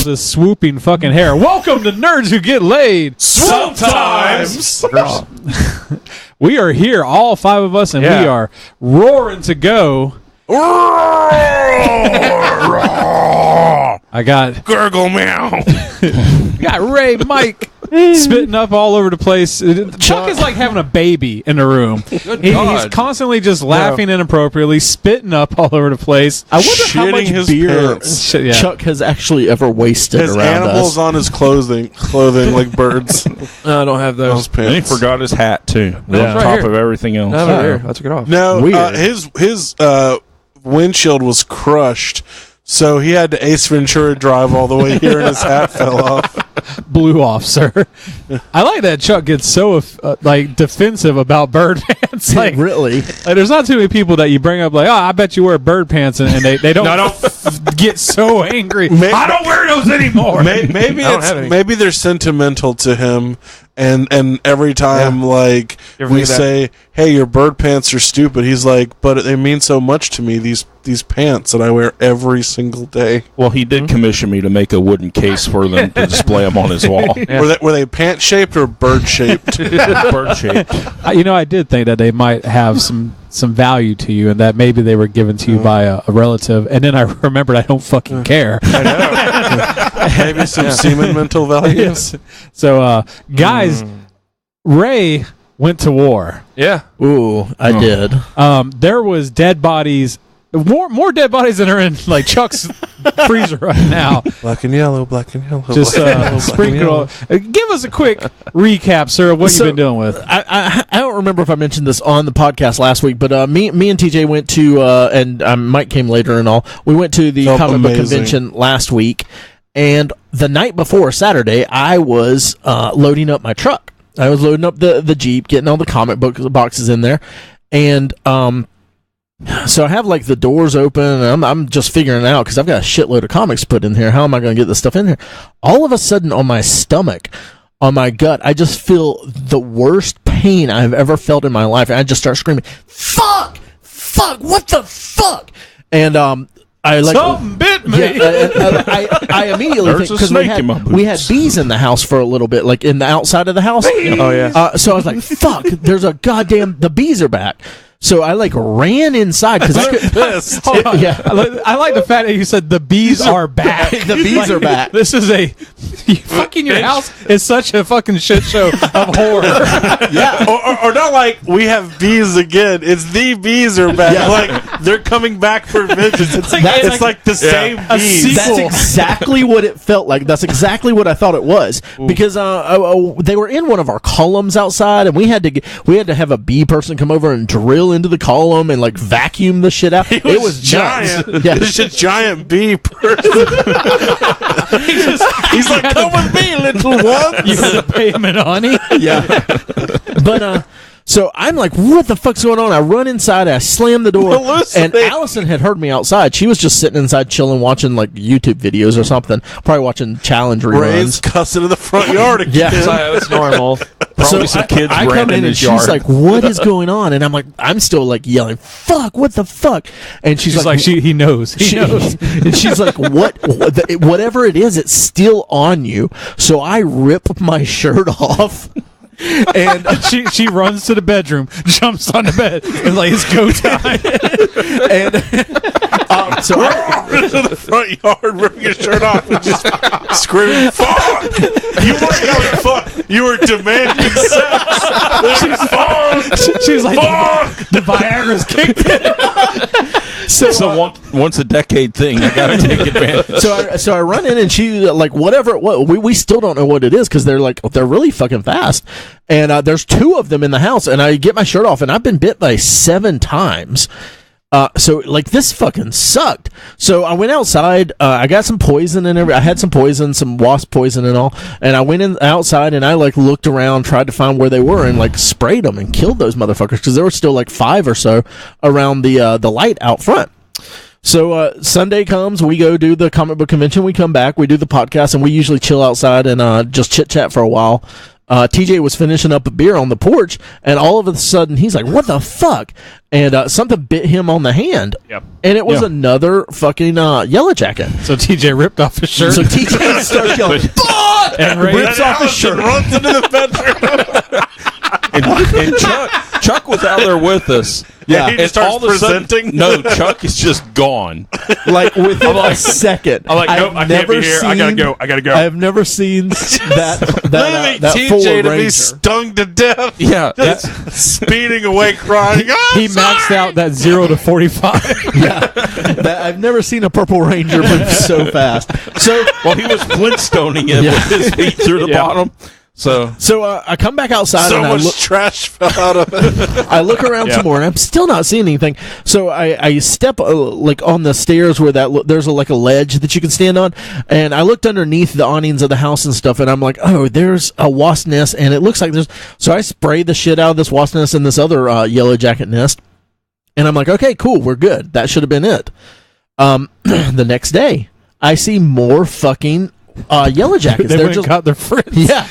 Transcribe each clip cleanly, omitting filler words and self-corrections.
this swooping fucking hair. Welcome to Nerds Who Get Laid. Sometimes. We are here, all 5 of us, and we are roaring to go. I got Gurgle meow. got Ray, Mike, spitting up all over the place. Chuck is like having a baby in the room. He's constantly just laughing inappropriately, spitting up all over the place. I wonder how much beer Chuck has actually ever wasted his around animals on his clothing like birds. No, I don't have those pants. And he forgot his hat too. Yeah. On top of everything else. I took it off. No, his windshield was crushed, so he had to Ace Ventura drive all the way here, and his hat fell off. Blew off, sir. I like that Chuck gets so defensive about bird pants. Like, really? There's not too many people that you bring up like, oh, I bet you wear bird pants, and they don't, get so angry. I don't wear those anymore. Maybe they're sentimental to him, and every time we say, hey, your bird pants are stupid, he's like, but they mean so much to me, these pants that I wear every single day. Well, he did commission me to make a wooden case for them to display them on his wall. Were they pant shaped or bird shaped? Bird shaped. I did think that they might have some value to you, and that maybe they were given to you by a relative. And then I remembered I don't fucking care. I know. Maybe some semen mental value. Yes. So, guys, Ray went to war. Yeah. Ooh, I did. There was dead bodies. More dead bodies than are in Chuck's freezer right now. Black and yellow, black and yellow. Just sprinkle. Give us a quick recap, sir, of what you've been dealing with. I don't remember if I mentioned this on the podcast last week, but me and TJ went to, and Mike came later and all. We went to the comic book convention last week, and the night before Saturday, I was loading up my truck. I was loading up the Jeep, getting all the comic book boxes in there, and so I have the doors open, and I'm just figuring it out because I've got a shitload of comics put in here. How am I going to get this stuff in here? All of a sudden, on my stomach, on my gut, I just feel the worst pain I've ever felt in my life, and I just start screaming, "Fuck! Fuck! What the fuck?" And I something bit me. I immediately think because we had bees in the house for a little bit, in the outside of the house. Oh yeah. So I was like, "Fuck! There's the bees are back." So I ran inside because I could. Pissed. Yeah, I like the fact that you said the bees are back. The bees are back. This is your house is such a fucking shit show of horror. Yeah, or not we have bees again. It's the bees are back. Yeah. They're coming back for vengeance. It's the same bees. That's exactly what it felt like. That's exactly what I thought it was. Ooh. Because they were in one of our columns outside, and we had to have a bee person come over and drill into the column and vacuum the shit out. It was giant. Yeah. It's a giant bee person. He's like, come with me, little one. You had to pay him in honey. Yeah. But so I'm like, what the fuck's going on? I run inside, I slam the door, and Allison had heard me outside. She was just sitting inside chilling, watching YouTube videos or something, probably watching challenge reruns. Ray's cussing in the front yard again. Yeah, it's normal. Probably some kids I ran come in his and yard. she's like, what is going on? And I'm still yelling, fuck, what the fuck? And she's like he knows. He knows. And she's like, whatever it is, it's still on you. So I rip my shirt off. And she runs to the bedroom, jumps on the bed, and it's go time. And so I into the front yard, ripping your shirt off, and just screaming, "Fuck!" You weren't yelling "fuck." You were demanding sex. She's like, "Fuck!" The Viagra's kicked in. So once a decade thing, I gotta take advantage. So I run in and she whatever. We still don't know what it is because they're really fucking fast. And there's 2 of them in the house, and I get my shirt off, and I've been bit by 7 times. So this fucking sucked. So I went outside. I got some poison and I had some poison, some wasp poison and all. And I went outside and I looked around, tried to find where they were, and sprayed them and killed those motherfuckers because there were still 5 or so around the light out front. So Sunday comes, we go do the comic book convention. We come back, we do the podcast, and we usually chill outside and just chit chat for a while. TJ was finishing up a beer on the porch, and all of a sudden he's like, "What the fuck?" And something bit him on the hand. Yep. And it was another fucking Yellow Jacket. So TJ ripped off his shirt. So TJ starts yelling, "Fuck!" and rips off his shirt, runs into the bedroom. and Chuck was out there with us. Yeah, he just starts presenting. No, Chuck is just gone. Like within a second. I'm like, nope, I can't be here. I gotta go. I have never seen that TJ Ford to be Ranger. stung to death. Yeah, Speeding away, crying. He maxed out that 0 to 45. I've never seen a Purple Ranger move so fast. So, he was Flintstoning it with his feet through the bottom. So I come back outside and much trash fell out of it. I look around some more and I'm still not seeing anything. So I step like on the stairs where there's a ledge that you can stand on, and I looked underneath the awnings of the house and stuff, and I'm like, oh, there's a wasp nest, and it looks like there's. So I spray the shit out of this wasp nest and this other Yellow Jacket nest, and I'm like, okay, cool, we're good. That should have been it. The next day, I see more fucking Yellow Jackets. They just got their friends. Yeah,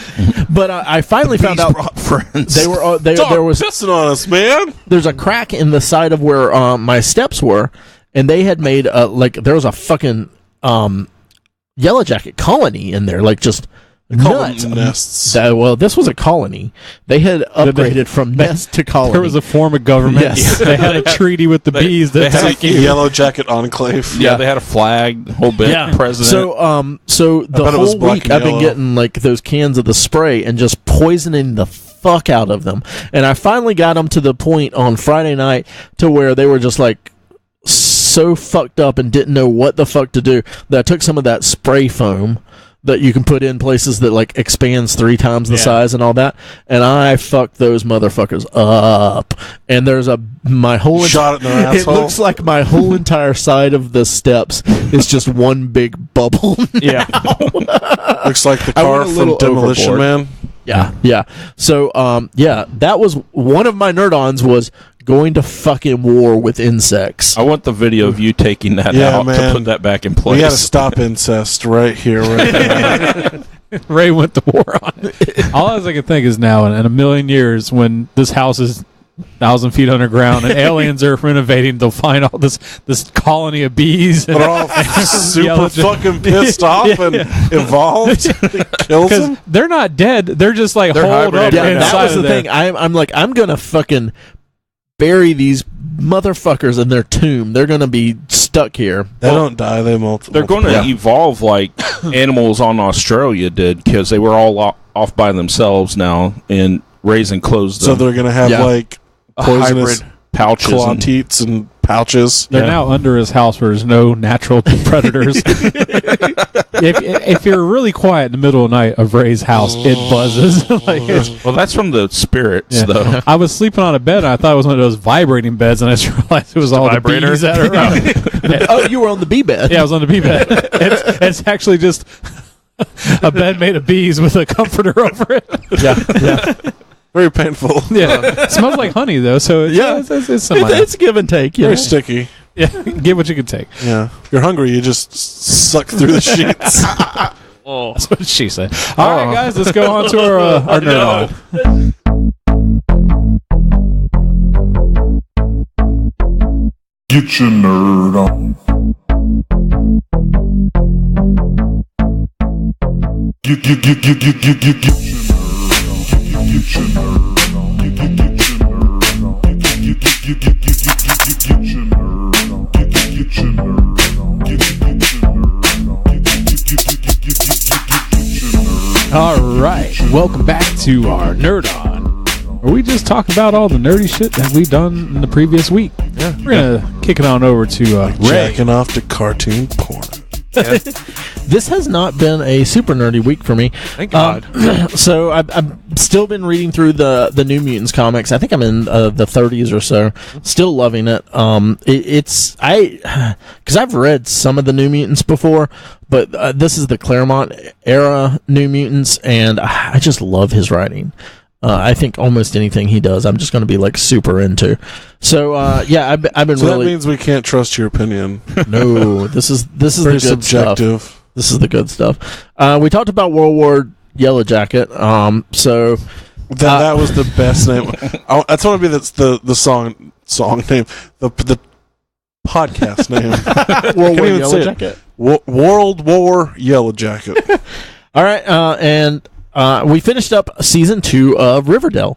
but I finally found out friends. they were. There was pissing on us, man. There's a crack in the side of where my steps were, and they had made there was a fucking Yellow Jacket colony in there, like just nuts. Nests. This was a colony. They had upgraded from nest to colony. There was a form of government. Yes. They had a treaty with the bees. They had a Yellow Jacket enclave. Yeah, they had a flag, the whole bit. Yeah. President. So the whole week I've been getting like those cans of the spray and just poisoning the fuck out of them. And I finally got them to the point on Friday night to where they were just like so fucked up and didn't know what the fuck to do that I took some of that spray foam that you can put in places that like expands 3 times the size and all that, and I fucked those motherfuckers up. And there's my whole shot it in their asshole. It looks like my whole entire side of the steps is just one big bubble. Yeah, looks like the car from Demolition overboard. Man. Yeah. So that was one of my nerd-ons was going to fucking war with insects. I want the video of you taking that out to put that back in place. We got to stop incest right here, right now. Ray went to war on it. All I can think is now, in a million years, when this house is 1,000 feet underground and aliens are renovating, they'll find all this colony of bees. They're all super fucking pissed off and evolved. Kills them. They're not dead. They're just like holed up inside. That was the thing. I'm like, I'm gonna fucking bury these motherfuckers in their tomb. They're gonna be stuck here. They don't die. They multiply. They're going to evolve like animals on Australia did, because they were all off by themselves now and raise and close them. So they're gonna have like poisonous pouches, claw teats and pouches. They're now under his house where there's no natural predators. if you're really quiet in the middle of the night of Ray's house, it buzzes. Well, that's from the spirits, though. I was sleeping on a bed, and I thought it was one of those vibrating beds, and I just realized it was all the bees that are around. Oh, you were on the bee bed. Yeah, I was on the bee bed. It's actually just a bed made of bees with a comforter over it. Yeah. Very painful. Yeah, it smells like honey though, so it's give and take. Very sticky. Yeah, get what you can take. Yeah, if you're hungry, you just suck through the sheets. That's what she said. All right, guys, let's go on to our nerd on. Get your nerd on. Get your nerd on. Get your nerd on. Get your nerd on. Get your nerd on. Get your nerd on. Get your nerd on. All right, welcome back to our Nerd On, where we just talk about all the nerdy shit that we've done in the previous week. Yeah, we're gonna kick it on over to Ray. Jacking off to cartoon porn. Yeah. This has not been a super nerdy week for me. Thank God. So I've still been reading through the New Mutants comics. I think I'm in the 30s or so. Still loving it. Because I've read some of the New Mutants before, but this is the Claremont era New Mutants, and I just love his writing. I think almost anything he does, I'm just going to be like super into. So I've been so really. That means we can't trust your opinion. No, this is very the good subjective stuff. This is the good stuff. We talked about World War Yellow Jacket. So that was the best name. That's want to be the song name, the podcast name. World War Yellow Jacket. World War Yellow Jacket. All right, and we finished up season 2 of Riverdale,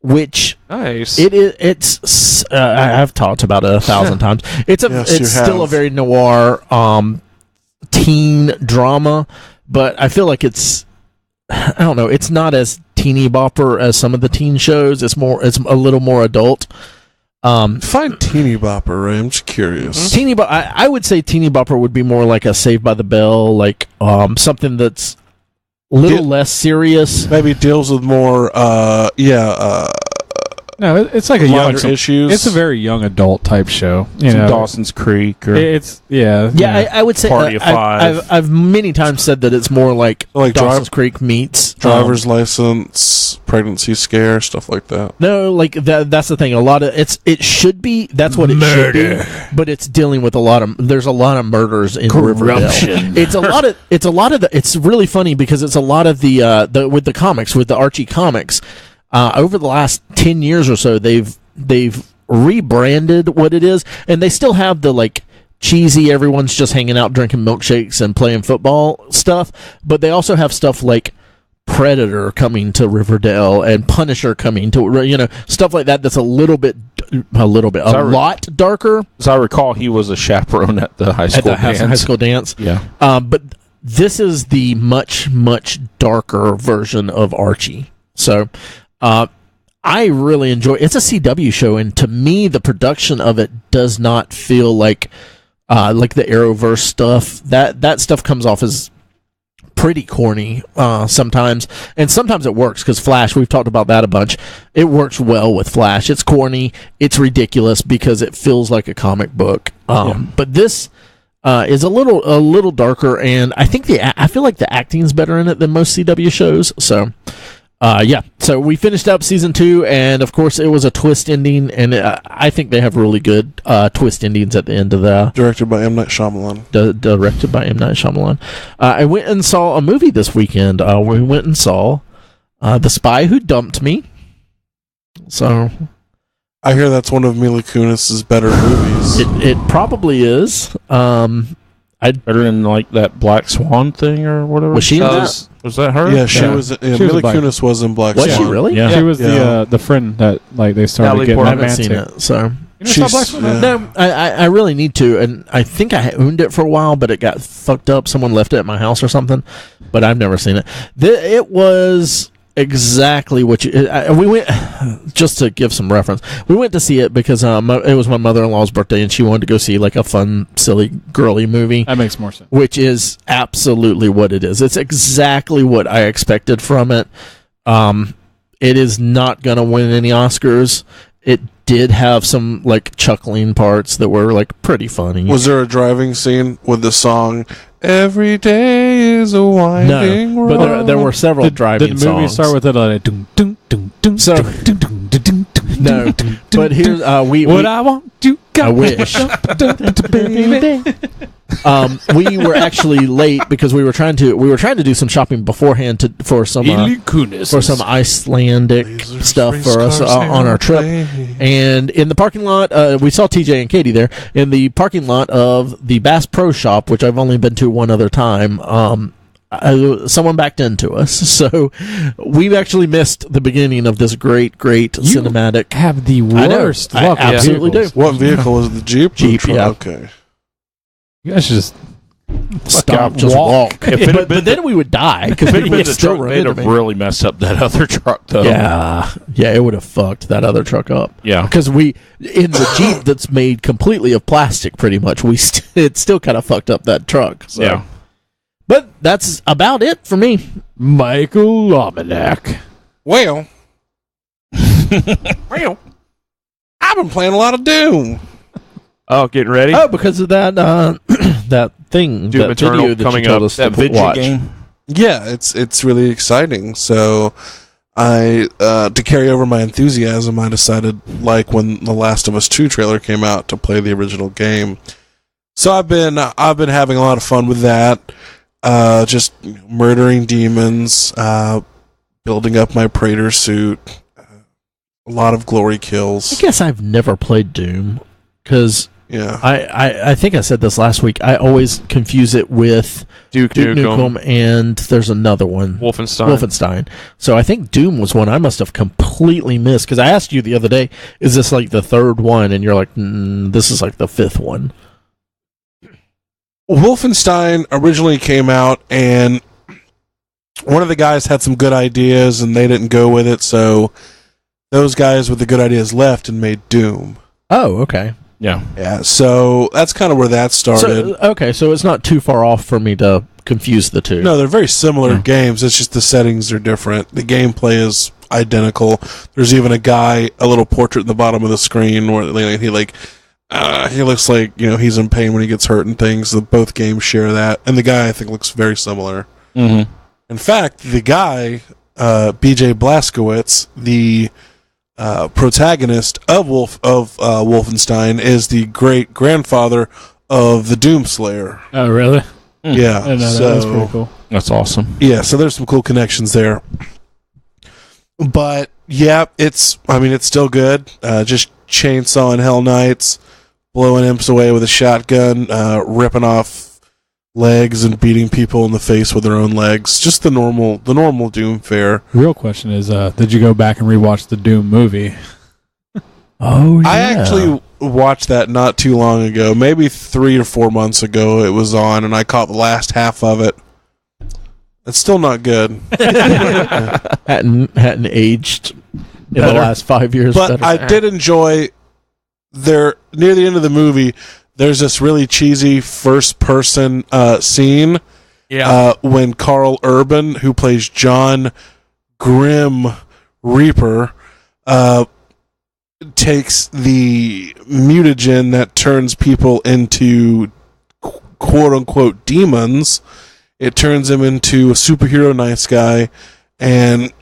which nice. It's I've talked about it 1,000 times. It's still a very noir teen drama, but I feel like it's not as teeny bopper as some of the teen shows. It's a little more adult. Find teeny bopper, Ray. I'm just curious. Teeny bopper. I would say teeny bopper would be more like a Saved by the Bell, like something that's a little less serious. Maybe deals with more, no, it's like a young issues. It's a very young adult type show. You know, Dawson's Creek. Or I would say Party of Five. I've many times said that it's more like Dawson's Creek meets driver's license, pregnancy scare, stuff like that. No, like that's the thing. A lot of it should be. That's what it should be. But it's dealing with there's a lot of murders in Riverdale. It's really funny because it's a lot of the with the comics, with the Archie comics. Over the last 10 years or so, they've rebranded what it is, and they still have the like cheesy, everyone's just hanging out drinking milkshakes and playing football stuff, but they also have stuff like Predator coming to Riverdale and Punisher coming to, stuff like that. That's a lot darker. As I recall, he was a chaperone at the high school dance. Yeah. But this is the much, much darker version of Archie. So, I really enjoy it. It's a CW show, and to me, the production of it does not feel like the Arrowverse stuff. That stuff comes off as pretty corny sometimes, and sometimes it works because Flash. We've talked about that a bunch. It works well with Flash. It's corny. It's ridiculous because it feels like a comic book. But this is a little darker, and I feel like the acting's better in it than most CW shows. So. So we finished up season 2, and of course it was a twist ending, and I think they have really good twist endings at the end of the... Directed by M. Night Shyamalan. Directed by M. Night Shyamalan. I went and saw a movie this weekend. We went and saw The Spy Who Dumped Me. So... I hear that's one of Mila Kunis' better movies. It probably is. Better than like that Black Swan thing or whatever. Was she in that? Was that her? Yeah, she was. Mila Kunis was in Black Swan. Was she really? Yeah, she was the friend that like they started getting romantic. I haven't seen it, so. You Black Swan? Yeah. No, I really need to, and I think I owned it for a while, but it got fucked up. Someone left it at my house or something, but I've never seen it. It was exactly what we went, just to give some reference, we went to see it because it was my mother-in-law's birthday and she wanted to go see like a fun, silly, girly movie. That makes more sense. Which is absolutely what it is. It's exactly what I expected from it. It is not going to win any Oscars. It did have some like chuckling parts that were like pretty funny. Was there a driving scene with the song "Every Day Is a Winding Road"? But there were several driving songs. Did the movie start with it like dum dum dum dum? So no, but here's what I want you got. I wish. We were actually late because we were trying to do some shopping beforehand for some Icelandic stuff for us on our trip. And in the parking lot, we saw TJ and Katie there in the parking lot of the Bass Pro Shop, which I've only been to one other time. Someone backed into us, so we've actually missed the beginning of this great cinematic. Have the worst luck. I absolutely do. What vehicle is the Jeep? Jeep, yeah. Okay. You guys should just stop, just walk. But then we would die because they'd have really messed up that other truck, though. Yeah, it would have fucked that other truck up. Yeah, because in the Jeep that's made completely of plastic, pretty much, it still kind of fucked up that truck. So. Yeah. But that's about it for me. Michael Almanac. Well, I've been playing a lot of Doom. Oh, getting ready? Oh, because of that that thing, Doom that Eternal video that coming you told up, us that to watch. game. Yeah, it's really exciting. So I to carry over my enthusiasm, I decided, like when The Last of Us 2 trailer came out, to play the original game. So I've been having a lot of fun with that. just murdering demons, building up my Praetor suit, a lot of glory kills. I guess I've never played Doom because yeah, I think I said this last week. I always confuse it with Duke Nukem, and there's another one, Wolfenstein. So I think Doom was one I must have completely missed because I asked you the other day, "Is this like the third one?" And you're like, "This is like the fifth one." Wolfenstein originally came out, and one of the guys had some good ideas, and they didn't go with it, so those guys with the good ideas left and made Doom. Oh, okay. Yeah, so that's kind of where that started. So it's not too far off for me to confuse the two. No, they're very similar games. It's just the settings are different. The gameplay is identical. There's even a little portrait in the bottom of the screen where he looks like he's in pain when he gets hurt and things. So both games share that, and the guy I think looks very similar. Mm-hmm. In fact, the guy B.J. Blazkowicz, the protagonist of Wolfenstein, is the great grandfather of the Doomslayer. Oh, really? Yeah, I know, that's pretty cool. That's awesome. Yeah, so there's some cool connections there. But yeah, it's still good. Just chainsawing Hell Knights, blowing imps away with a shotgun, ripping off legs and beating people in the face with their own legs. Just the normal Doom fare. Real question is, did you go back and rewatch the Doom movie? Oh, yeah. I actually watched that not too long ago, maybe 3 or 4 months ago. It was on, and I caught the last half of it. It's still not good. hadn't aged in the last 5 years. But I did enjoy near the end of the movie. There's this really cheesy first-person scene when Carl Urban, who plays John Grim Reaper, takes the mutagen that turns people into quote-unquote demons. It turns him into a superhero nice guy, and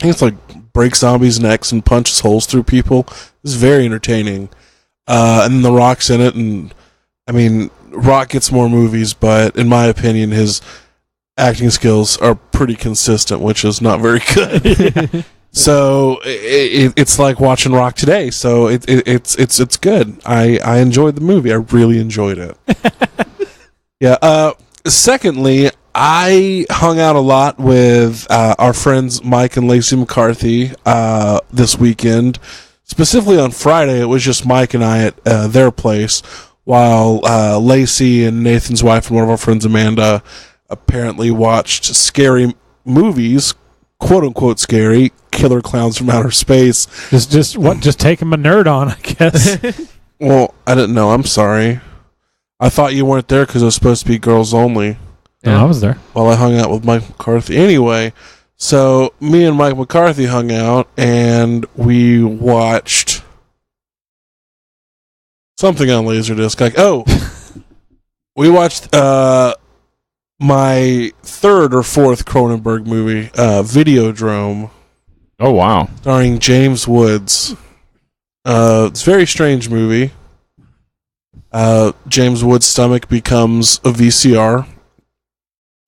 it's like breaks zombies' necks and punches holes through people. It's very entertaining. And then The Rock's in it, and Rock gets more movies, but in my opinion, his acting skills are pretty consistent, which is not very good. So it's like watching Rock today. So it's good. I enjoyed the movie. I really enjoyed it. Yeah. Secondly, I hung out a lot with our friends Mike and Lacey McCarthy this weekend. Specifically on Friday, it was just Mike and I at their place, while Lacey and Nathan's wife and one of our friends, Amanda, apparently watched scary movies, quote-unquote scary, killer clowns from outer space. Just take him a nerd on, I guess. Well, I didn't know. I'm sorry. I thought you weren't there because it was supposed to be girls only. Yeah, I was there. While I hung out with Mike McCarthy. Anyway, so me and Mike McCarthy hung out, and we watched something on Laserdisc. We watched my third or fourth Cronenberg movie, Videodrome. Oh, wow. Starring James Woods. It's a very strange movie. James Woods' stomach becomes a VCR.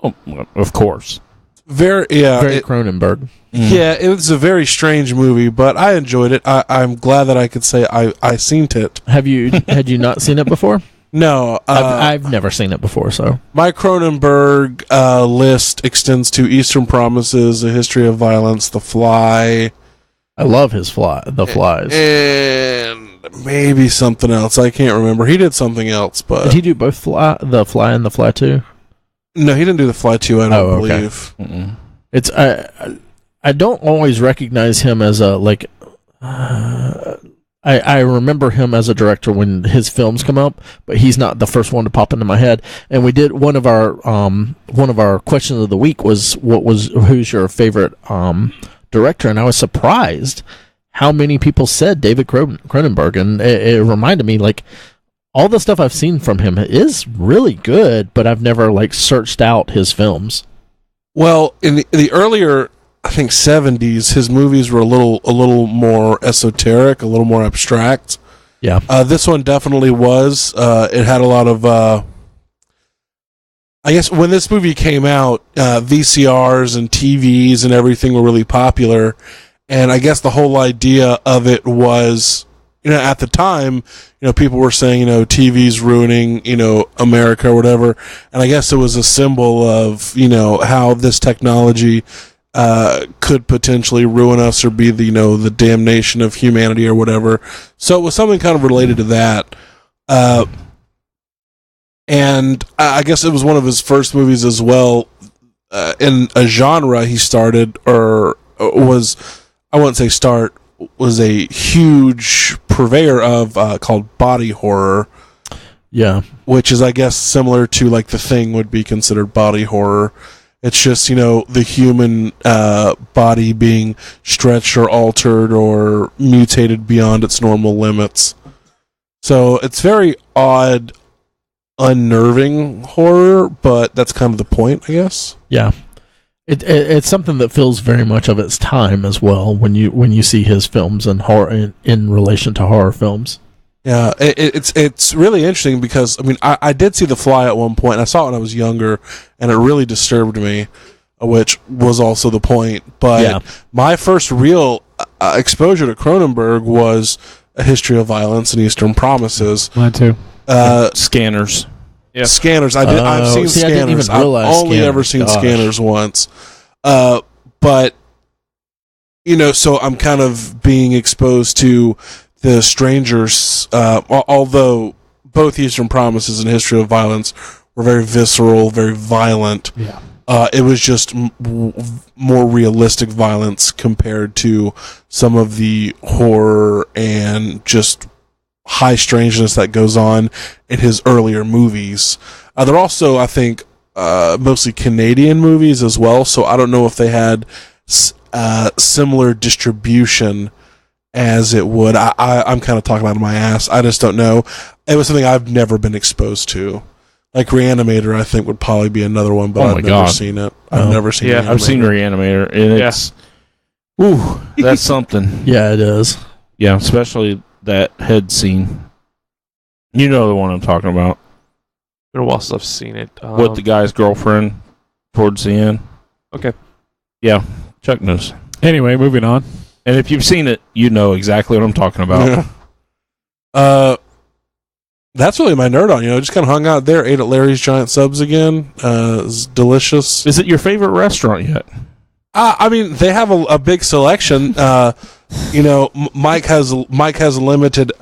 Oh, of course. Very Cronenberg. Yeah, it was a very strange movie, but I enjoyed it. I'm glad that I could say I seen it. Had you not seen it before? No, I've never seen it before. So my Cronenberg list extends to Eastern Promises, A History of Violence, The Fly. I love The Flies, and maybe something else. I can't remember. He did something else, but did he do both The Fly and The Fly 2? No, he didn't do The Fly 2. I don't believe. Mm-mm. It's I don't always recognize him as a like. I remember him as a director when his films come up, but he's not the first one to pop into my head. And we did one of our questions of the week was who's your favorite director, and I was surprised how many people said David Cronenberg, and it reminded me like all the stuff I've seen from him is really good, but I've never like searched out his films. Well, in the earlier, I think 70s, his movies were a little more esoteric, a little more abstract. Yeah. This one definitely was. It had a lot of I guess when this movie came out, VCRs and TVs and everything were really popular, and I guess the whole idea of it was, at the time, people were saying, TV's ruining, America or whatever, and I guess it was a symbol of, how this technology could potentially ruin us or be the damnation of humanity or whatever. So it was something kind of related to that. And I guess it was one of his first movies as well, in a genre he started, or was, I wouldn't say start, was a huge purveyor of, called body horror. Yeah. Which is, I guess, similar to, like, The Thing would be considered body horror. It's just, the human body being stretched or altered or mutated beyond its normal limits. So it's very odd, unnerving horror, but that's kind of the point, I guess. Yeah, it's something that feels very much of its time as well when you see his films and horror in relation to horror films. Yeah, it's really interesting because I did see The Fly at one point. And I saw it when I was younger, and it really disturbed me, which was also the point. But my first real exposure to Cronenberg was A History of Violence and Eastern Promises. Mine too. Scanners. Yeah. Scanners. I've seen Scanners. I didn't even realize I've only ever seen Scanners once. But, so I'm kind of being exposed to The Strangers, although both Eastern Promises and History of Violence were very visceral, very violent. Yeah. It was just more realistic violence compared to some of the horror and just high strangeness that goes on in his earlier movies. They're also, I think, mostly Canadian movies as well, so I don't know if they had similar distribution as it would. I'm kind of talking out of my ass. I just don't know. It was something I've never been exposed to. Like Reanimator, I think, would probably be another one, but I've never seen it. I've never seen Reanimator. I've seen Reanimator, and it's... Ooh, that's something. Yeah, it is. Yeah, especially that head scene. You know the one I'm talking about. Been a while since I've seen it. With the guy's girlfriend towards the end. Okay. Yeah, Chuck knows. Anyway, moving on. And if you've seen it, you know exactly what I'm talking about. Yeah. That's really my nerd on. Just kind of hung out there, ate at Larry's Giant Subs again. It's delicious. Is it your favorite restaurant yet? They have a big selection. Mike has a limited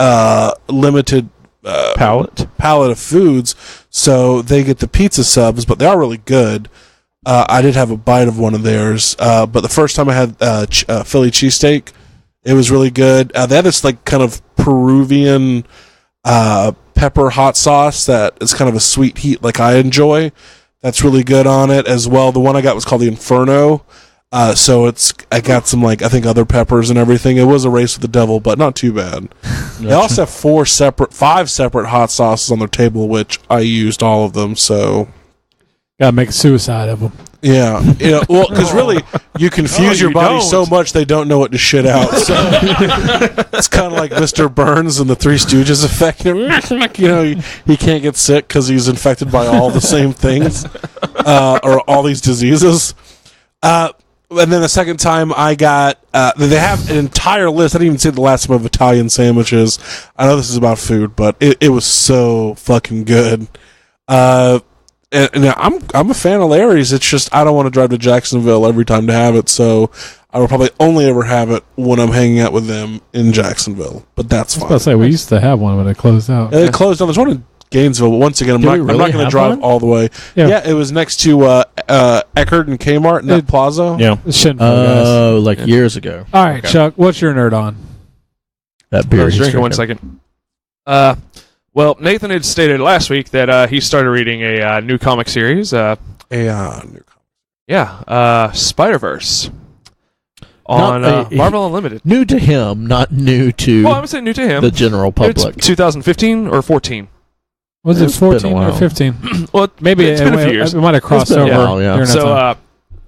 palette of foods, so they get the pizza subs, but they are really good. I did have a bite of one of theirs, but the first time I had Philly cheesesteak, it was really good. They had this like kind of Peruvian pepper hot sauce that is kind of a sweet heat like I enjoy. That's really good on it as well. The one I got was called the Inferno. So I got some I think other peppers and everything. It was a race with the devil, but not too bad. Gotcha. They also have 5 separate hot sauces on their table, which I used all of them. So gotta make a suicide of them. Yeah, well, because really you confuse your body so much they don't know what to shit out. So it's kind of like Mr. Burns and the Three Stooges effect. He can't get sick because he's infected by all the same things or all these diseases. And then the second time I got, they have an entire list. I didn't even see the last one of Italian sandwiches. I know this is about food, but it was so fucking good. And I'm a fan of Larry's. It's just I don't want to drive to Jacksonville every time to have it, so I will probably only ever have it when I'm hanging out with them in Jacksonville. But that's fine. I was about to say, we used to have one, but it closed out. It closed down. There's one in Gainesville, but once again, I'm not going to drive all the way. Yeah, it was next to Eckerd and Kmart in that plaza. Yeah. Years ago. All right, okay. Chuck, what's your nerd on? That beer. I was drinking 1 second. Well, Nathan had stated last week that he started reading a new comic series. New comic. Yeah, Spider-Verse on Marvel Unlimited. New to him, not new to. Well, I would say new to him. The general public. It's 2015 or 14. Was it 14 or 15? Well, maybe it's been a few years. It might have crossed over. Yeah. So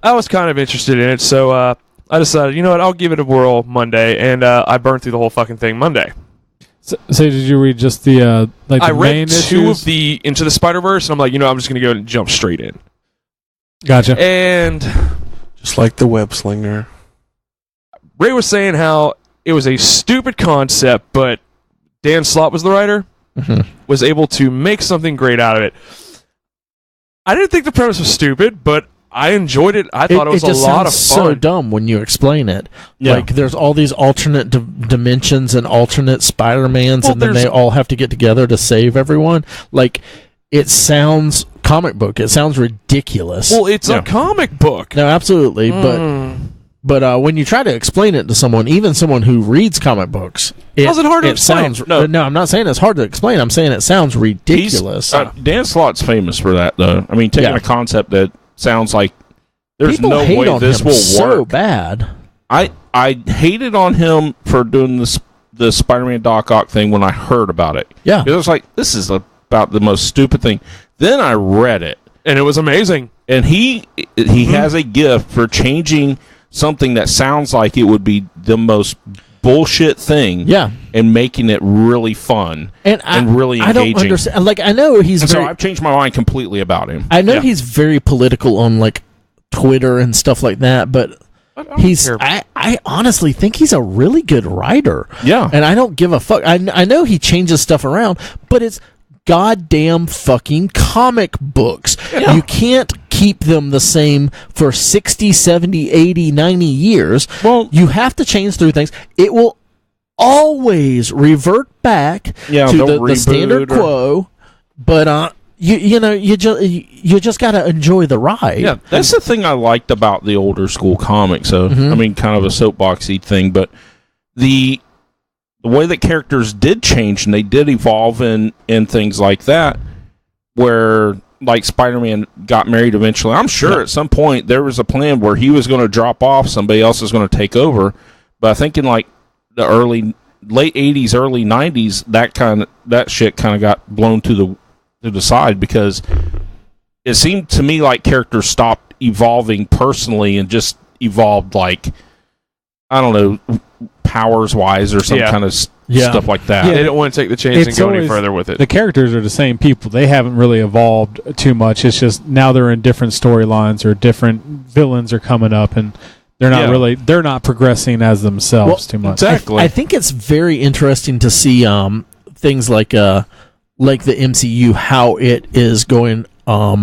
I was kind of interested in it. So I decided, you know what? I'll give it a whirl Monday, and I burned through the whole fucking thing Monday. So did you read just the like the I main read 2 issues? of the Into the Spider-Verse, and I'm like, I'm just going to go and jump straight in. Gotcha. And Just like the web slinger. Ray was saying how it was a stupid concept, but Dan Slott was the writer, was able to make something great out of it. I didn't think the premise was stupid, but I enjoyed it. I thought it was a lot of fun. So dumb when you explain it. Yeah. Like there's all these alternate dimensions and alternate Spider-Mans, and then they all have to get together to save everyone. Like it sounds comic book. It sounds ridiculous. Well, it's a comic book. No, absolutely, but when you try to explain it to someone, even someone who reads comic books, how's it hard to explain? No, I'm not saying it's hard to explain. I'm saying it sounds ridiculous. Dan Slott's famous for that, though. I mean, taking a concept that sounds like there's People no hate way on this him will so work. bad. I hated on him for doing the Spider-Man Doc Ock thing when I heard about it. Yeah. It was like, this is about the most stupid thing. Then I read it. And it was amazing. And he has a gift for changing something that sounds like it would be the most bullshit thing, and making it really fun and really engaging. I don't understand. Like I know so I've changed my mind completely about him. I know he's very political on like Twitter and stuff like that, but I honestly think he's a really good writer. Yeah, and I don't give a fuck. I know he changes stuff around, but it's goddamn fucking comic books. Yeah. You can't keep them the same for 60, 70, 80, 90 years. Well, you have to change through things. It will always revert back to the standard quo, but you just got to enjoy the ride. Yeah, that's the thing I liked about the older school comics. So I mean, kind of a soapboxy thing, but the way that characters did change and they did evolve in things like that, where like Spider-Man got married eventually. I'm sure at some point there was a plan where he was going to drop off, somebody else is going to take over. But I think in like the late 80s, early 90s, that shit kind of got blown to the side, because it seemed to me like characters stopped evolving personally and just evolved like, I don't know, powers wise or some kind of stuff like that. Yeah, they didn't want to take the chance and go any further with it. The characters are the same people. They haven't really evolved too much. It's just now they're in different storylines, or different villains are coming up, and they're not they're not progressing as themselves too much. Exactly. I think it's very interesting to see things like the MCU, how it is going, how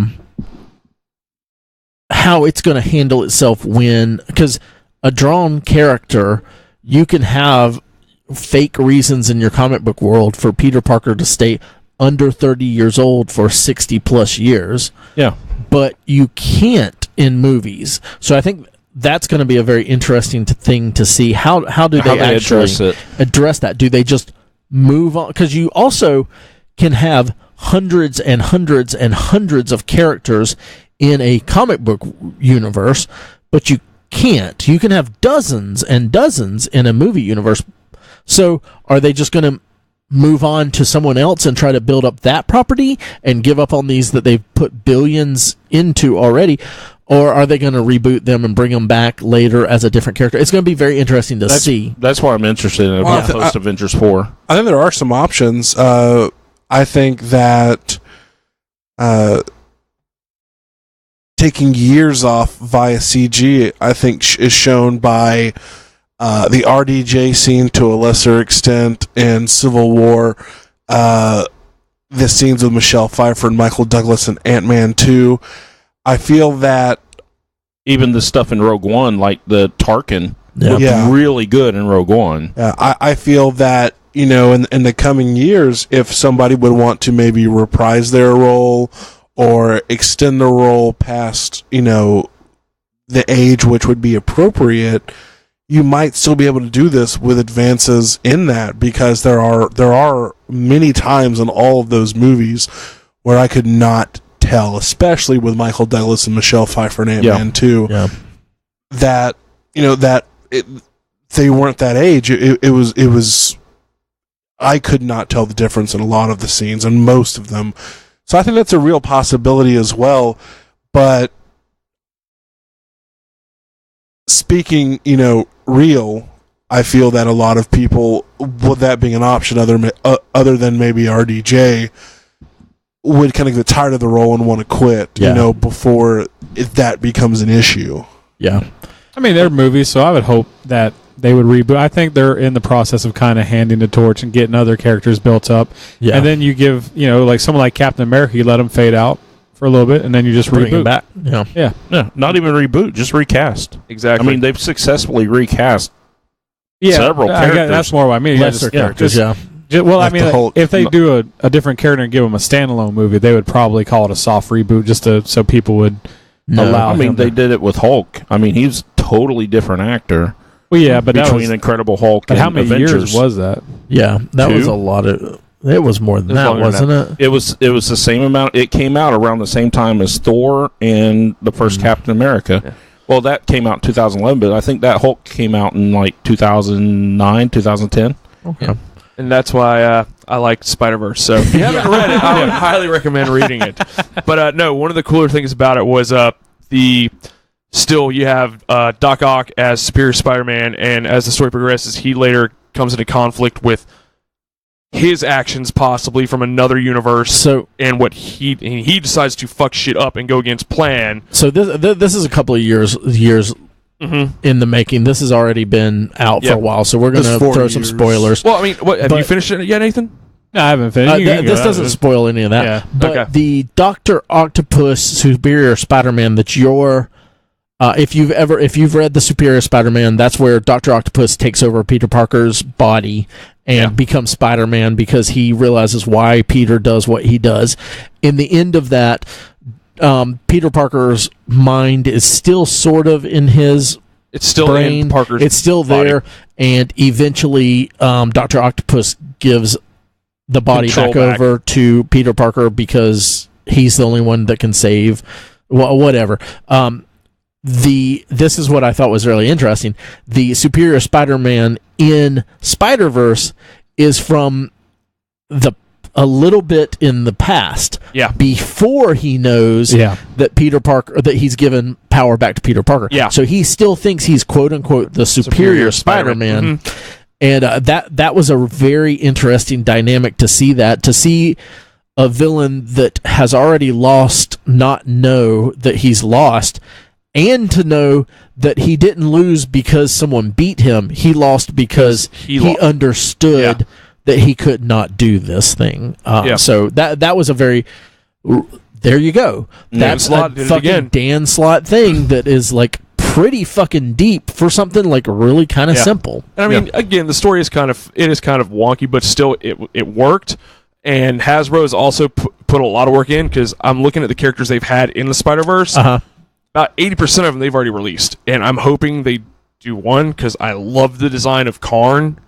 it's going to handle itself because a drawn character, you can have fake reasons in your comic book world for Peter Parker to stay under 30 years old for 60 plus years. Yeah. But you can't in movies. So I think that's going to be a very interesting thing to see. How do they actually address that? Do they just move on? Because you also can have hundreds and hundreds and hundreds of characters in a comic book universe, but you can't. You can have dozens and dozens in a movie universe. So are they just going to move on to someone else and try to build up that property and give up on these that they've put billions into already? Or are they going to reboot them and bring them back later as a different character? It's going to be very interesting to see. That's why I'm interested in post-Avengers 4. I think there are some options. I think that taking years off via CG, I think, is shown by the RDJ scene to a lesser extent in Civil War. The scenes with Michelle Pfeiffer and Michael Douglas in Ant-Man 2. I feel that even the stuff in Rogue One, like the Tarkin, looked really good in Rogue One. I feel that, in the coming years, if somebody would want to maybe reprise their role or extend the role past, the age which would be appropriate, you might still be able to do this with advances in that, because there are many times in all of those movies where I could not tell, especially with Michael Douglas and Michelle Pfeiffer and Ant-Man 2, that they weren't that age. It was I could not tell the difference in a lot of the scenes, and most of them. So I think that's a real possibility as well. But speaking, real, I feel that a lot of people, with that being an option other than maybe RDJ, would kind of get tired of the role and want to quit, before that becomes an issue. Yeah. I mean, they're movies, so I would hope that they would reboot. I think they're in the process of kind of handing the torch and getting other characters built up. Yeah. And then you give, like someone like Captain America, you let him fade out for a little bit, and then you just bring reboot him back. Yeah. Not even reboot, just recast. Exactly. I mean, they've successfully recast several characters. That's more what I mean. Lesser characters, well, I mean, if they do a different character and give them a standalone movie, they would probably call it a soft reboot, just so people would allow. I mean, they did it with Hulk. I mean, he's a totally different actor. Well, yeah, but between Incredible Hulk and how many Avengers. years was that? Yeah, that was a lot of. It was more than that, wasn't it? It was the same amount. It came out around the same time as Thor and the first Captain America. Yeah. Well, that came out in 2011, but I think that Hulk came out in like 2009, 2010. Okay. Yeah. And that's why I like Spider-Verse. So if you haven't read it, I would highly recommend reading it. But no, one of the cooler things about it was you have Doc Ock as Superior Spider-Man, and as the story progresses, he later comes into conflict with his actions possibly from another universe, and what he decides to fuck shit up and go against plan. So this is a couple of years in the making. This has already been out for a while, so we're going to throw some spoilers. Well, I mean, have you finished it yet, Nathan? No, I haven't finished. This doesn't spoil any of that. Yeah. But the Dr. Octopus Superior Spider-Man that you're... if you've read the Superior Spider-Man, that's where Dr. Octopus takes over Peter Parker's body and becomes Spider-Man because he realizes why Peter does what he does. In the end of that, Peter Parker's mind is still sort of in his It's still brain. in Parker's It's still body. there, and eventually Dr. Octopus gives the body back over to Peter Parker because he's the only one that can save whatever. This is what I thought was really interesting. The Superior Spider-Man in Spider-Verse is from a little bit in the past. Yeah. Before he knows that Peter Parker, that he's given power back to Peter Parker. Yeah. So he still thinks he's quote unquote the Superior Spider-Man. Mm-hmm. And that was a very interesting dynamic to see a villain that has already lost not know that he's lost, and to know that he didn't lose because someone beat him. He lost because he understood that he could not do this thing. So that was a very... There you go. That's a fucking Dan Slott thing that is like pretty fucking deep for something like really kind of simple. And I mean, again, the story is kind of wonky, but still it worked. And Hasbro has also put a lot of work in, because I'm looking at the characters they've had in the Spider-Verse. About 80% of them they've already released, and I'm hoping they do one, because I love the design of Karn.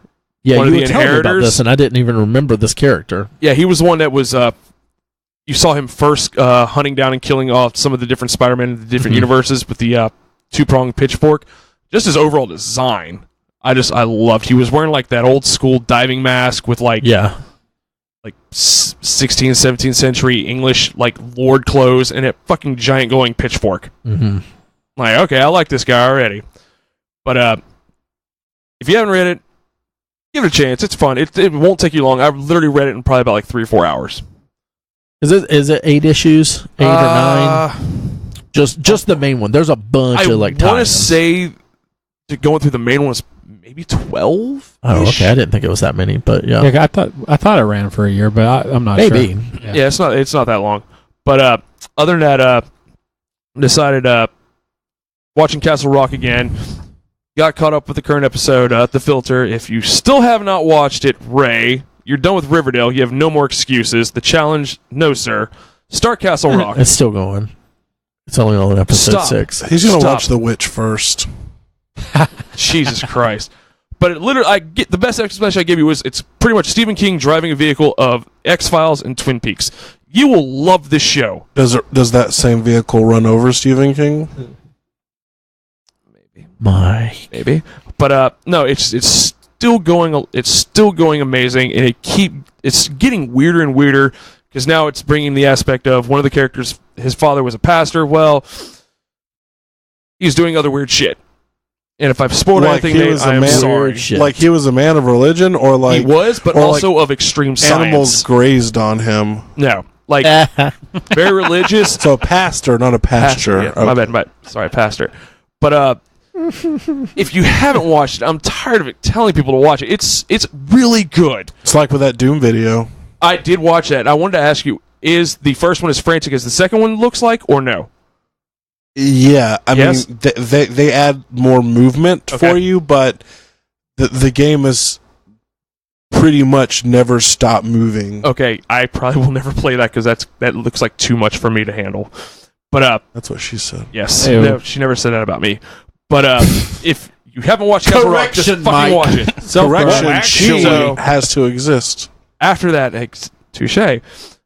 Yeah, you were telling me about this, and I didn't even remember this character. Yeah, he was the one that was. You saw him first hunting down and killing off some of the different Spider-Men in the different universes with the two-pronged pitchfork. Just his overall design, I loved. He was wearing like that old school diving mask with like 16th, 17th century English like lord clothes and a fucking giant glowing pitchfork. Like, okay, I like this guy already. But if you haven't read it, give it a chance. It's fun. It won't take you long. I've literally read it in probably about like 3 or 4 hours. Is it 8 issues? 8 or 9? Just the main one. There's a bunch of like. I want to say going through the main one was maybe 12. Oh, okay. I didn't think it was that many, but yeah. I thought it ran for a year, but I'm not maybe. sure. Yeah, it's not that long. But other than that, decided watching Castle Rock again. Got caught up with the current episode, The Filter. If you still have not watched it, Ray, you're done with Riverdale. You have no more excuses. The Challenge, no sir. Start Castle Rock. It's still going. It's only on episode 6. He's going to watch The Witch first. Jesus Christ. But it literally, the best explanation I gave you was it's pretty much Stephen King driving a vehicle of X-Files and Twin Peaks. You will love this show. Does that same vehicle run over Stephen King? Maybe. But no, it's still going. It's still going amazing, and it's getting weirder and weirder, because now it's bringing the aspect of one of the characters. His father was a pastor. Well, he's doing other weird shit, And if I've spoiled Like anything, he Nate, was a I am man- sorry. Shit. Like he was a man of religion, or like He was, but or also of extreme animals science. grazed on him. No, like very religious. So a pastor, not a pasture. Yeah, my bad. Sorry, pastor. But if you haven't watched it, I'm tired of telling people to watch it. It's really good. It's like with that Doom video. I did watch that. I wanted to ask you: is the first one as frantic as the second one looks like, or no? Yeah, I Yes? mean they add more movement Okay. for you, but the game is pretty much never stop moving. Okay, I probably will never play that because that looks like too much for me to handle. But That's what she said. yes, Ew. no, she never said that about me. But if you haven't watched Castle Rock, just Correction, fucking Mike. watch it. Correction, she So- has to exist. After that, touche.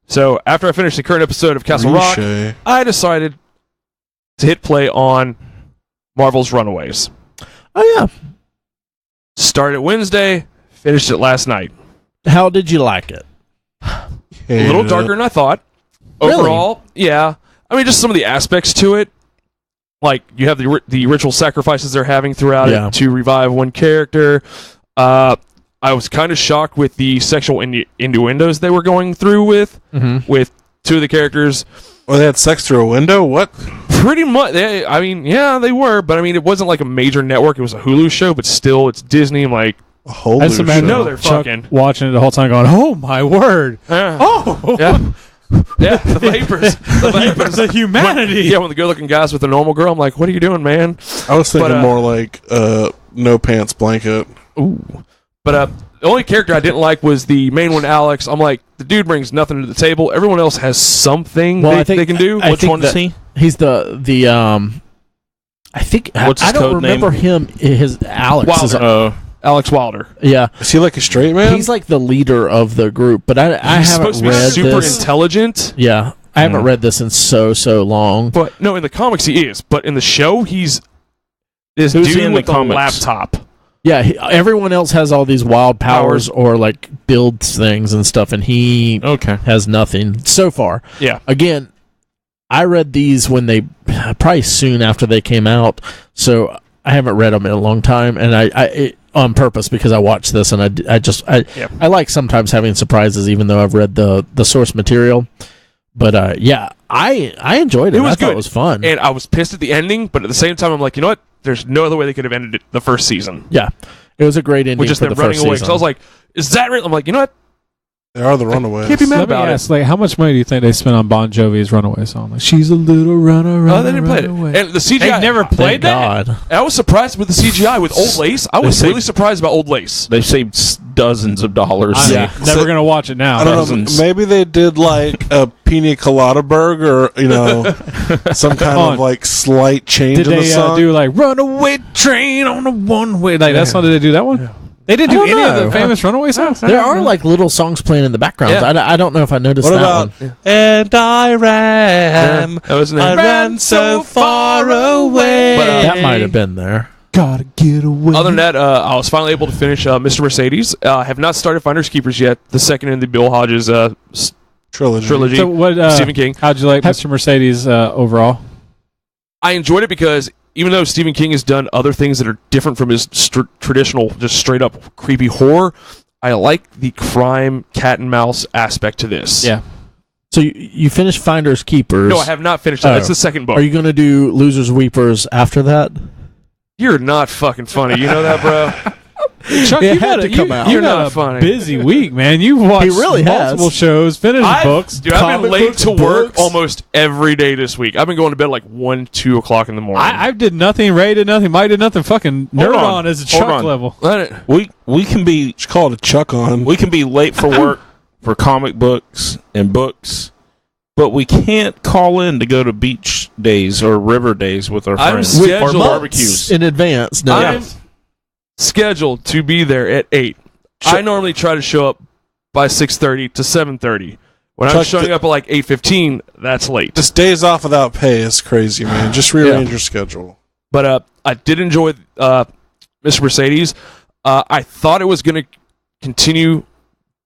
So after I finished the current episode of Castle Rock, Riche. I decided to hit play on Marvel's Runaways. Oh yeah. Started Wednesday, finished it last night. How did you like it? A little darker than I thought. Really? Overall, yeah. I mean, just some of the aspects to it. Like, you have the ritual sacrifices they're having throughout Yeah. it to revive one character. I was kind of shocked with the sexual innuendos they were going through with two of the characters. Oh, they had sex through a window? What? Pretty much. They were, but I mean, it wasn't like a major network. It was a Hulu show, but still, it's Disney. I'm like, Holy I just imagine No, they're Chuck fucking- watching it the whole time, going, "Oh my word! Oh, yeah, the vapors, the vapors, the humanity!" Yeah, when the good-looking guys with the normal girl, I'm like, what are you doing, man? I was thinking But, more like no pants blanket. Ooh. But the only character I didn't like was the main one, Alex. I'm like, the dude brings nothing to the table. Everyone else has something Well, I they think- can do. I Which think one is he? He's the I think What's I his don't code name? remember him. His Alex is Alex Wilder. yeah. Is he like a straight man? He's like the leader of the group, but I He's haven't supposed to be read super this. intelligent. Yeah, I haven't read this in so long. But no, in the comics he is. But in the show, he's this Who's he dude in the with a comics? laptop. Yeah, everyone else has all these wild powers or like builds things and stuff, and he has nothing so far. Yeah. Again, I read these when they probably soon after they came out, so I haven't read them in a long time, and I on purpose because I watched this and I like sometimes having surprises even though I've read the source material. But yeah, I enjoyed it. It was I thought good. it was fun. And I was pissed at the ending, but at the same time, I'm like, you know what? There's no other way they could have ended it the first season. Yeah, it was a great ending Which is for them the running first away. season. So I was like, is that real? I'm like, you know what? They are the Runaways. Can't be mad Let me about ask, like, how much money do you think they spent on Bon Jovi's "Runaway" song? Like, she's a little runner. Oh, they didn't play it. away. And the CGI. They never played Thank that. God. I was surprised with the CGI with Old Lace. I was really surprised about Old Lace. They saved dozens of dollars. Yeah. Never gonna watch it now. I don't know. Dozens. Maybe they did like a pina colada burger, or some kind of like slight change Did in the they song. do like "Runaway Train on a One-Way"? Like that's how did they do that one? They didn't do I don't any of know. the famous "Runaway" songs. There are like little songs playing in the background. Yeah. I don't know if I noticed What that about one. "And I ran, That was I ran so far away"? But, That might have been there. Gotta get away. Other than that, I was finally able to finish Mr. Mercedes. I have not started Finders Keepers yet. The second in the Bill Hodges trilogy. So what? Stephen King. How'd you like Mr. Mercedes overall? I enjoyed it because even though Stephen King has done other things that are different from his traditional, just straight up creepy horror, I like the crime cat and mouse aspect to this. Yeah. So you finished Finders Keepers. No, I have not finished that. That's the second book. Are you going to do Losers Weepers after that? You're not fucking funny. You know that, bro? Chuck, It you had had to come out. You're Not not a funny. busy week, man. You've watched really has. multiple shows, finished books. Dude, I've comic been late books, to work books. almost every day this week. I've been going to bed like 1, 2 o'clock in the morning. I did nothing. Ray did nothing. Mike did nothing. Fucking Hold nerd on. on as a Hold Chuck on. level. We can be Just call it a chuck on. we can be late for work for comic books and books, but we can't call in to go to beach days or river days with our I'm friends scheduled- or barbecues. in advance. No. I'm scheduled to be there at 8. I normally try to show up by 6:30 to 7:30. When I'm Chuck, showing up at like 8:15, that's late. Just days off without pay is crazy, man. Just rearrange your schedule. But I did enjoy Mr. Mercedes. I thought it was going to continue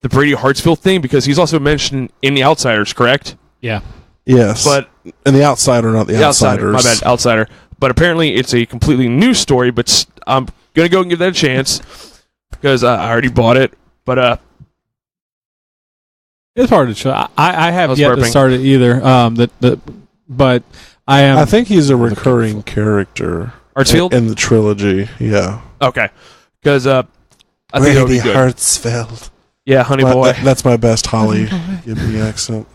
the Brady Hartsfield thing because he's also mentioned in The Outsiders, correct? Yeah. Yes, But and the outsider, not the The Outsider. outsiders. My bad, Outsider. but apparently it's a completely new story. But I'm gonna go and give that a chance because I already bought it. But it's hard to show. I have yet burping. to start it either. But I am. I think he's a recurring character Hartsfield in the trilogy. Yeah. Okay, because I think that would be good. Hartsfield. Yeah, Honey Boy. That's my best Holly Gibney accent.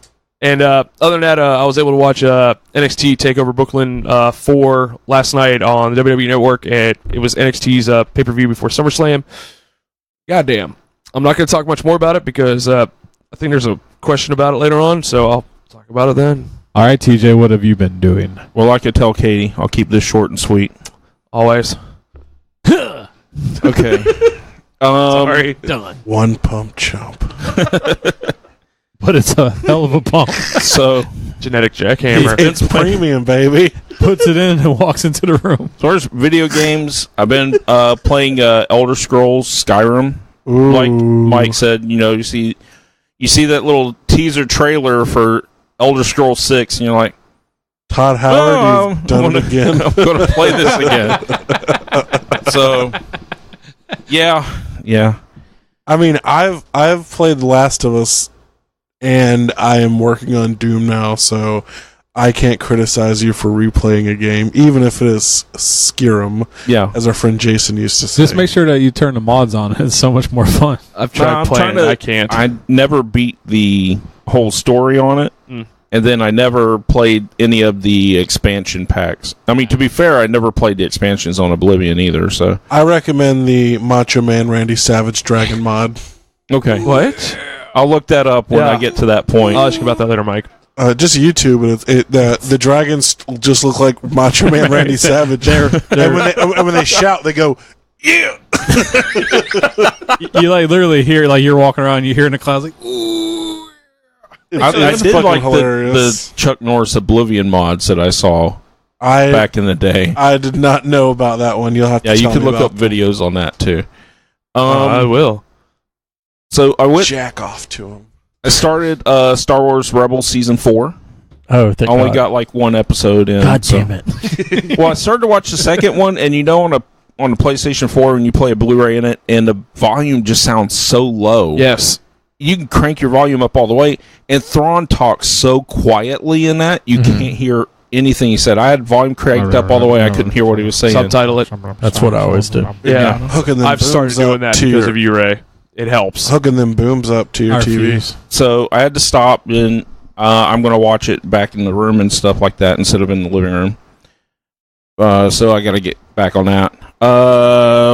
And other than that, I was able to watch NXT TakeOver Brooklyn 4 last night on the WWE Network. And it was NXT's pay-per-view before SummerSlam. Goddamn. I'm not going to talk much more about it because I think there's a question about it later on, so I'll talk about it then. All right, TJ, what have you been doing? Well, I could tell Katie. I'll keep this short and sweet. Always. Okay. Sorry. Done. One pump chump. But it's a hell of a pump. So, Genetic jackhammer. It's premium, baby. Puts it in and walks into the room. as far as video games, I've been playing Elder Scrolls Skyrim. Ooh. Like Mike said, you see that little teaser trailer for Elder Scrolls 6, and you're like, Todd Howard, you've done it again. I'm going to play this again. So, yeah. I mean, I've played The Last of Us, and I am working on Doom now, so I can't criticize you for replaying a game, even if it is Skyrim, as our friend Jason used to say. Just make sure that you turn the mods on. It's so much more fun. I've tried playing it. I can't. I never beat the whole story on it, and then I never played any of the expansion packs. I mean, to be fair, I never played the expansions on Oblivion either, so... I recommend the Macho Man Randy Savage Dragon mod. Okay. What? I'll look that up when I get to that point. I'll ask you about that later, Mike. Just YouTube, the dragons just look like Macho Man Randy Savage. And when they shout, they go, yeah! You literally hear, you're walking around, you hear in the clouds, ooh. I did like the Chuck Norris Oblivion mods that I saw back in the day. I did not know about that one. You'll have to tell me you can look up them. videos on that too. I will. So I went jack off to him. I started Star Wars Rebels Season 4. Oh, thank I only God. got one episode in. God damn it. Well, I started to watch the second one, and on the PlayStation 4 when you play a Blu-ray in it, and the volume just sounds so low. Yes. You can crank your volume up all the way, and Thrawn talks so quietly in that you can't hear anything he said. I had volume cranked up all the way. I couldn't hear what he was saying. Subtitle it. That's what I always do. Yeah. Hooking them I've started doing that because of you, Ray. It helps. Hooking them booms up to your TV. So I had to stop, and I'm going to watch it back in the room and stuff like that instead of in the living room. So I got to get back on that.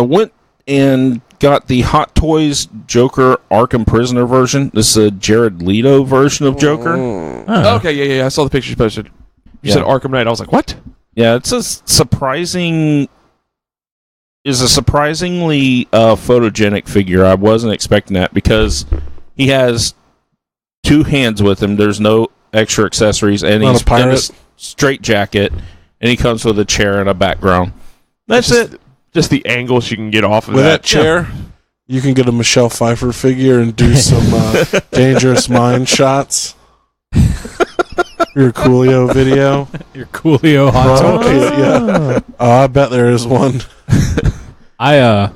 Went and got the Hot Toys Joker Arkham Prisoner version. This is a Jared Leto version of Joker. Oh. Okay, yeah. I saw the pictures you posted. You said Arkham Knight. I was like, what? Yeah, it's a surprisingly photogenic figure. I wasn't expecting that because he has two hands with him. There's no extra accessories, and he's in a straight jacket, and he comes with a chair and a background. That's it. Just the angles you can get off of with that chair. You can get a Michelle Pfeiffer figure and do some Dangerous Mind shots. Your Coolio video. Your Coolio hot toys. Yeah. I bet there is one. I'm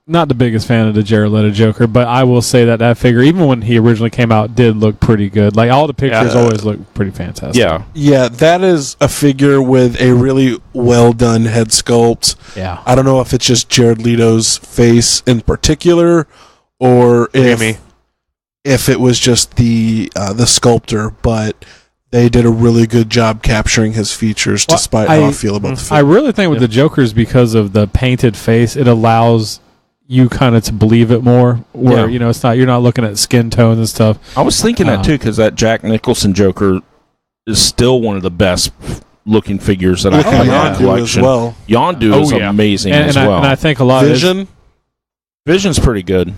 not the biggest fan of the Jared Leto Joker, but I will say that figure, even when he originally came out, did look pretty good. Like, all the pictures always look pretty fantastic. Yeah, that is a figure with a really well-done head sculpt. Yeah. I don't know if it's just Jared Leto's face in particular, or if it was just the sculptor, but they did a really good job capturing his features, despite how I feel about the figure. I really think with the Jokers, because of the painted face, it allows you kind of to believe it more, where it's not, you're not looking at skin tones and stuff. I was thinking that too, because that Jack Nicholson Joker is still one of the best looking figures that I have in my collection. Yondu is amazing as well. And I think a lot of Vision's pretty good.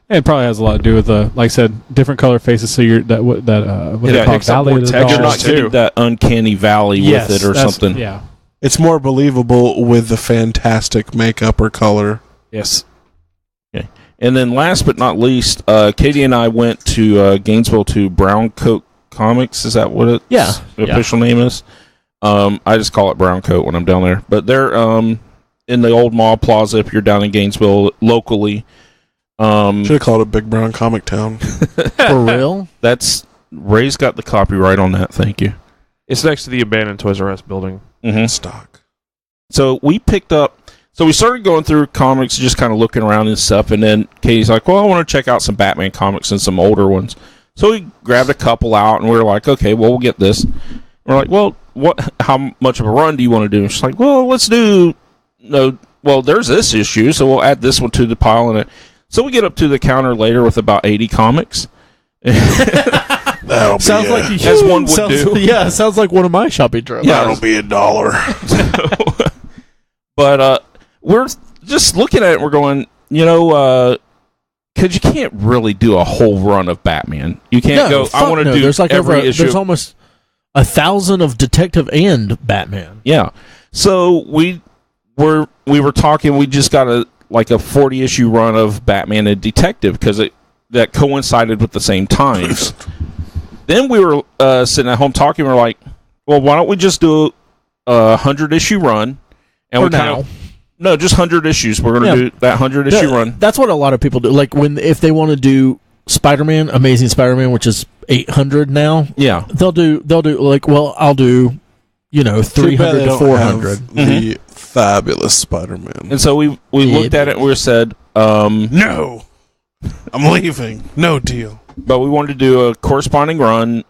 It probably has a lot to do with like I said, different color faces. So you're valley. You're not getting that uncanny valley with it or something. Yeah, it's more believable with the fantastic makeup or color. Yes. Okay. And then last but not least, Katie and I went to Gainesville to Brown Coat Comics. Is that what the official name is? I just call it Brown Coat when I'm down there. But they're in the old mall plaza if you're down in Gainesville locally. Should have called it Big Brown Comic Town. For real? That's Ray's got the copyright on that. Thank you. It's next to the abandoned Toys R Us building. Mm-hmm. Stock. So we picked up. So we started going through comics, just kind of looking around and stuff. And then Katie's like, "Well, I want to check out some Batman comics and some older ones." So we grabbed a couple out, and we were like, "Okay, well, we'll get this." We're like, "Well, what? How much of a run do you want to do?" And she's like, "Well, let's do. No, well, there's this issue, so we'll add this one to the pile." And so we get up to the counter later with about 80 comics. That'll sounds be like as one would do. Yeah, it sounds like one of my shopping trips. Yeah, that'll be $1. But we're just looking at it. We're going, because you can't really do a whole run of Batman. You can't go. I want to do. There's like every issue. There's almost 1,000 of Detective and Batman. Yeah. So we were talking. We just got a 40 issue run of Batman and Detective because that coincided with the same times. Then we were sitting at home talking. We're like, well, why don't we just do a 100 issue run? And For now. No, just 100 issues. We're going to do that 100 issue run. That's what a lot of people do. Like if they want to do Spider-Man, Amazing Spider-Man, which is 800 now. Yeah, they'll do I'll do 300 to 400. The fabulous Spider-Man. And so we looked at it and we said, no, I'm leaving. No deal. But we wanted to do a corresponding run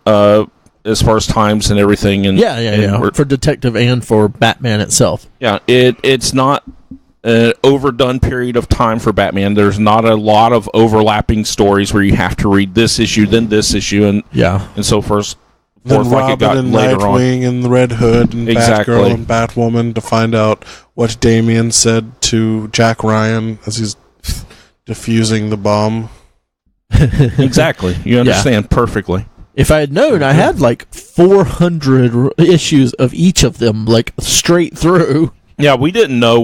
as far as times and everything. And yeah. For Detective and for Batman itself. Yeah, it's not an overdone period of time for Batman. There's not a lot of overlapping stories where you have to read this issue, then this issue, and so forth. Then like Robin it got and later Nightwing and the Red Hood and Exactly. Batgirl and Batwoman to find out what Damian said to Jack Ryan as he's defusing the bomb. Exactly. You understand perfectly. If I had known, I had 400 issues of each of them, straight through. Yeah, we didn't know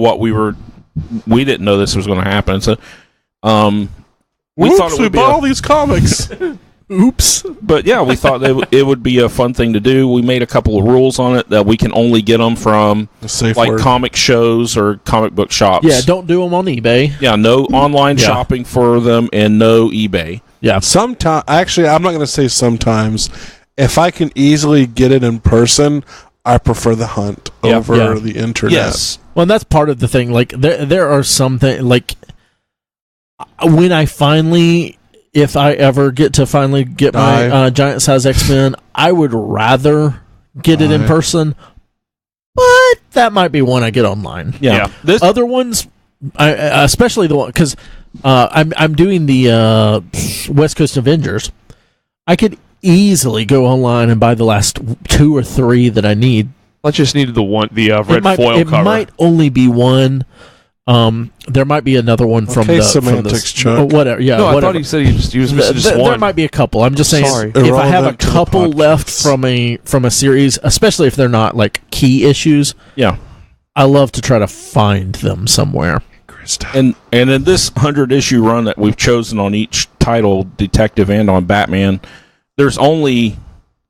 we didn't know this was going to happen. So, we thought it would be all these comics. Oops. But yeah, we thought it would be a fun thing to do. We made a couple of rules on it that we can only get them from comic shows or comic book shops. Yeah, don't do them on eBay. Yeah, no online shopping for them and no eBay. Yeah. Sometimes, actually, I'm not going to say sometimes. If I can easily get it in person, I prefer the hunt over the internet. Yes. Well, and that's part of the thing. There are some things, when I finally... If I ever get to finally get my giant size X-Men, I would rather get it in person, but that might be one I get online. Yeah. Other ones, especially the one because I'm doing the West Coast Avengers. I could easily go online and buy the last 2 or 3 that I need. I just needed the red foil cover. It might only be one. There might be another one from the semantics, Chuck. Whatever. Yeah, no, whatever. I thought he said he was missing just one. There might be a couple. I'm just saying, Sorry. if I have a Irrelevant to the couple left podcast. from a series, especially if they're not key issues, Yeah. I love to try to find them somewhere. And in this 100 issue run that we've chosen on each title, Detective and on Batman, there's only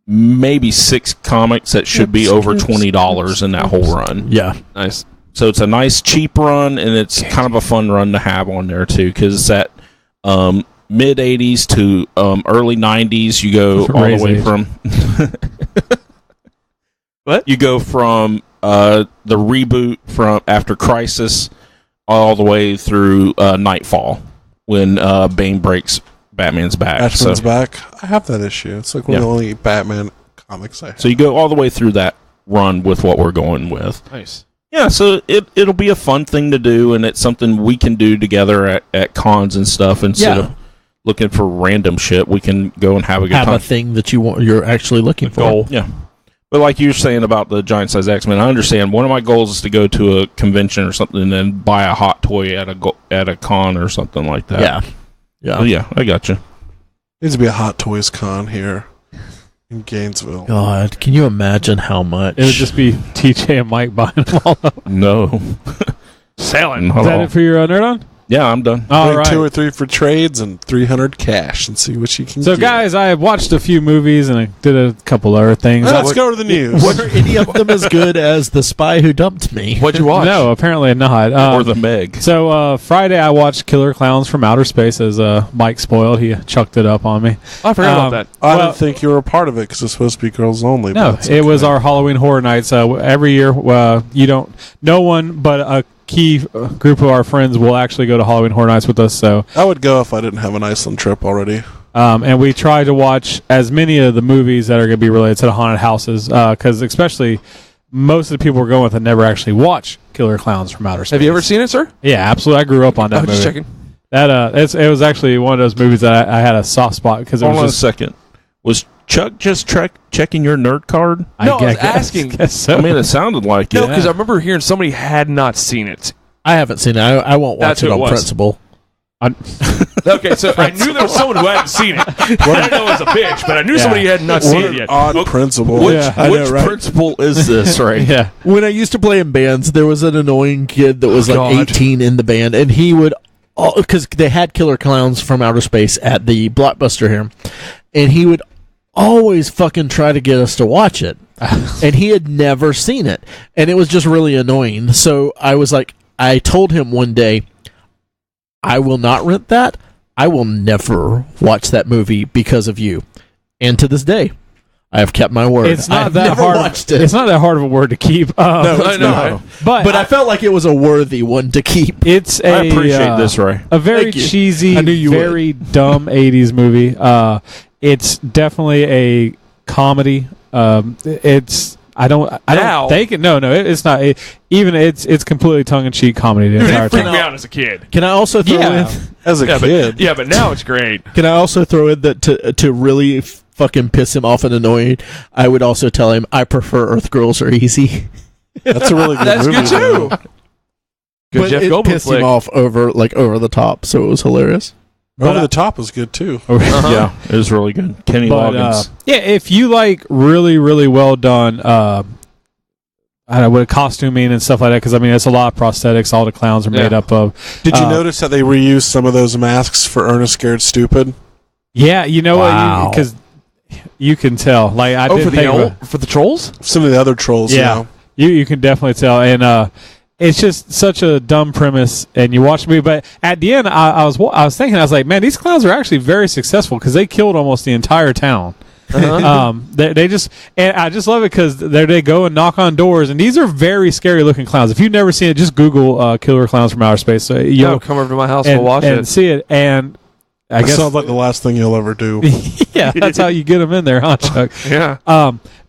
maybe 6 comics that should be over $20 in that whole run. Yeah. Nice. So it's a nice cheap run, and it's kind of a fun run to have on there too, because it's at mid 80s to early 90s. You go all the way from what? You go from the reboot from after Crisis all the way through Nightfall when Bane breaks Batman's back. Batman's back. I have that issue. It's one of the only Batman comics I have. So you go all the way through that run with what we're going with. Nice. Yeah, so it'll be a fun thing to do, and it's something we can do together at cons and stuff instead of looking for random shit. We can go and have a good time. Have a thing that you're actually looking for. Goal. Yeah. But like you were saying about the giant size X-Men, I understand. One of my goals is to go to a convention or something and then buy a hot toy at a con or something like that. Yeah. Yeah. So yeah, I got you. Needs to be a Hot Toys con here in Gainesville. God, can you imagine how much? It would just be TJ and Mike buying them all up. No. Selling. Is that it for your Nerd On? Yeah, I'm done. All Bring right. 2 or 3 for trades and 300 cash and see what you can So, get. guys, I watched a few movies and I did a couple other things. Let's go to the news. Were any of them as good as The Spy Who Dumped Me? What'd you watch? No, apparently not. Or the Meg. So Friday I watched Killer Clowns from Outer Space, as Mike spoiled. He chucked it up on me. I forgot about that. I didn't think you were a part of it because it's supposed to be girls only. No, but it's it was okay. our Halloween Horror Nights. Every year, no one but a key group of our friends will actually go to Halloween Horror Nights with us. So, I would go if I didn't have an Iceland trip already. and we try to watch as many of the movies that are going to be related to the haunted houses, because especially most of the people we're going with have never actually watched Killer Clowns from Outer Space. Have you ever seen it, sir? Yeah, absolutely. I grew up on that movie. Just checking. That it was actually one of those movies that I had a soft spot because it Hold was on just a second. Was Chuck just checking your nerd card? No, I was asking. guess so. I mean, it sounded like No, it. because I remember hearing somebody had not seen it. I haven't seen it. I won't watch That's it who it on was. principle. Okay, so I knew there was someone who hadn't seen it. I didn't know it was a bitch, but I knew somebody had not seen What it an yet. odd principle. Which, Yeah, I know, which right? principle is this, right? Yeah. When I used to play in bands, there was an annoying kid that was like God. 18 in the band, and he would, because they had Killer Clowns from Outer Space at the Blockbuster here, and he would always fucking try to get us to watch it. And he had never seen it. And it was just really annoying. So I was like, I told him one day, I will not rent that. I will never watch that movie because of you. And to this day, I have kept my word. It's not I've that never hard. watched it. It's not that hard of a word to keep. No, I know. But I felt like it was a worthy one to keep. it's a I appreciate this, Ray. a very Thank you. cheesy, I knew you very dumb '80s movie. It's definitely a comedy. It's I don't think it. No, it's not. It's completely tongue in cheek comedy the Dude, entire it freaked time. me out as a kid. Can I also throw in? As a kid. But now it's great. Can I also throw in that to really fucking piss him off and annoy him, I would also tell him I prefer Earth Girls Are Easy. That's a really good That's movie. good too. though. Good But Jeff it Goldblum pissed flick. him off over the top, so it was hilarious. Over the Top was good too. Yeah, it was really good. Kenny But, Loggins. yeah, if you like really, really well done, I don't know, with costuming and stuff like that, because I mean, it's a lot of prosthetics. All the clowns are made up of. Did you notice that they reused some of those masks for Ernest Scared Stupid? Yeah, you know Wow. what? Because you can tell. Like I Oh, did for think the for the trolls? Some of the other trolls, Yeah. you can definitely tell, and it's just such a dumb premise. And you watch the movie, but at the end, I was thinking, I was like, man, these clowns are actually very successful because they killed almost the entire town. They just, and I just love it because there they go and knock on doors, and these are very scary looking clowns. If you've never seen it, just Google Killer Clowns from Outer Space. So you'll come over to my house and, and watch and it. see it. And I That guess sounds like the last thing you'll ever do. yeah, that's how you get them in there, huh, Chuck? Yeah.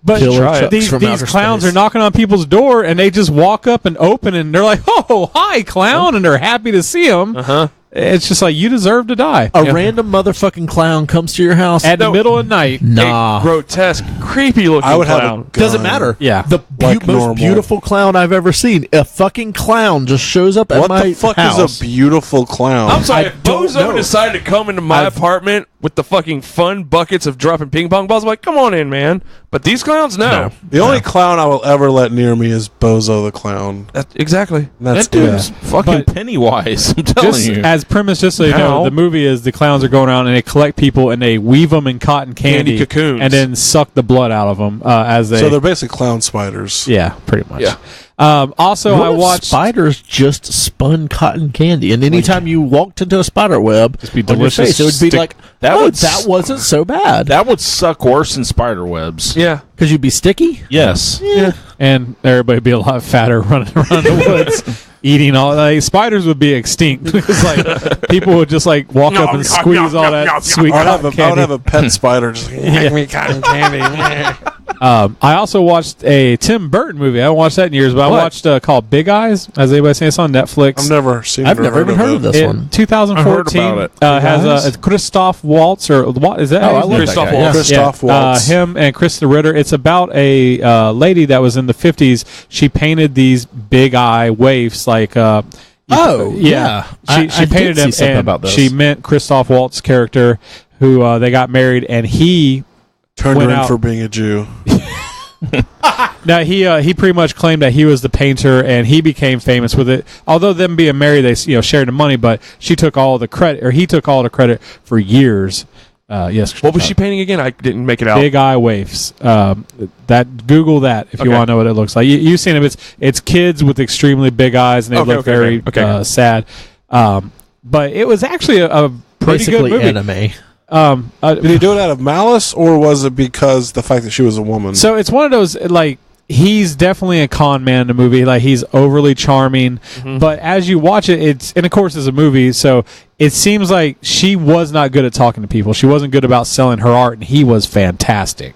But Killer Chucks these from outer clowns space. are knocking on people's door, and they just walk up and open, and they're like, "Oh, hi, clown!" and they're happy to see them. Uh-huh. It's just like, you deserve to die A random motherfucking clown comes to your house. at the middle of the night. Nah. A grotesque, creepy looking I would have clown. a gun. Doesn't matter. Yeah. The Like normal. most beautiful clown I've ever seen. A fucking clown just shows up at What my the fuck house. is a beautiful clown? I'm sorry, I if don't Bozo know. decided to come into my apartment with the fucking fun buckets of dropping ping pong balls, I'm like, come on in, man. But these clowns, no. The only clown I will ever let near me is Bozo the Clown. Exactly. That's That dude's it. fucking But- Pennywise. I'm telling Just you. as premise, just so you know, How? the movie is the clowns are going around and they collect people and they weave them in cotton candy, cocoons. and then suck the blood out of them as they. So they're basically clown spiders. yeah, pretty much. Yeah. Also, What I if watched. spiders just spun cotton candy, and anytime you walked into a spider web, Just be on your delicious. face, it would be Stick- like, that oh, would that wasn't so bad. That would suck worse than spider webs. Yeah. Because you'd be sticky. Yes. And everybody would be a lot fatter running around the woods. Eating all spiders would be extinct because like people would just like walk up and squeeze all that sweet I cotton would candy. have a pet spider. Just give me cotton candy. I also watched a Tim Burton movie. I haven't watched that in years, but I watched called Big Eyes. Has anybody seen it? It's on Netflix. I've never seen it. I've or never even heard of it. this one. 2014. I heard about it. Has Big Eyes? it's Christoph Waltz or what is that? Oh, how I you love say it? that Christoph guy. Waltz. Christoph Waltz. Him and Krista Ritter. It's about a lady that was in the 50s. She painted these big eye waifs like. Oh, yeah. She I did painted see him, something and about this. she met Christoph Waltz's character, who they got married, and he Turned went her in out- for being a Jew. Now he pretty much claimed that he was the painter, and he became famous with it. Although them being married, they shared the money, but she took all the credit, or he took all the credit for years. Yes. What was she painting again? I didn't make it out. Big eye waifs. Google that if you want to know what it looks like. You've seen them. It's kids with extremely big eyes, and they look very sad. But it was actually a pretty basically good movie. anime. Did he do it out of malice, or was it because the fact that she was a woman? So it's one of those, like, he's definitely a con man in the movie. Like, he's overly charming. Mm-hmm. But as you watch it, and of course it's a movie, so it seems like she was not good at talking to people. She wasn't good about selling her art, and he was fantastic.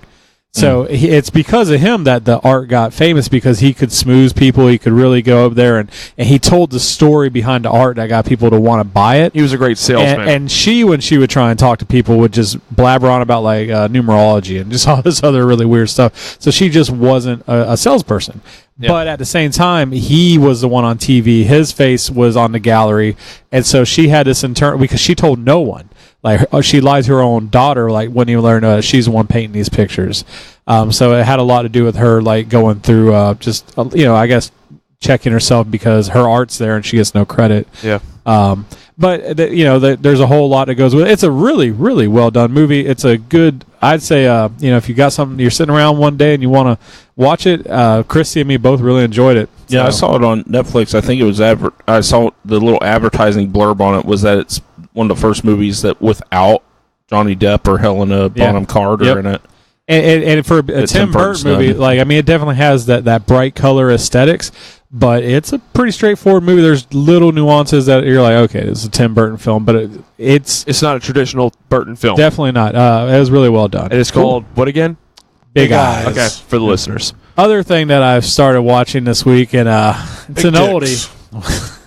So it's because of him that the art got famous, because he could smooth people. He could really go up there, and he told the story behind the art that got people to want to buy it. He was a great salesman. And she, when she would try and talk to people, would just blabber on about like numerology and just all this other really weird stuff. So she just wasn't a salesperson. Yeah. But at the same time, he was the one on TV. His face was on the gallery, and so she had this internal, because she told no one. Like, she lied to her own daughter, like, when you learn she's the one painting these pictures. So it had a lot to do with her, like, going through I guess checking herself, because her art's there and she gets no credit. Yeah. But there's a whole lot that goes with it. It's a really, really well done movie. It's a good, I'd say, if you got something, you're sitting around one day and you want to watch it, Christy and me both really enjoyed it. Yeah, I saw it on Netflix. I think it was I saw the little advertising blurb on it was that it's one of the first movies that without Johnny Depp or Helena Bonham Carter in it. And for a Tim Burton movie, like, I mean, it definitely has that bright color aesthetics, but it's a pretty straightforward movie. There's little nuances that you're like, okay, this is a Tim Burton film, but it's not a traditional Burton film. Definitely not. It was really well done. And it's called what again? Big Eyes. Okay, for the listeners. Other thing that I've started watching this week, and it's an oldie.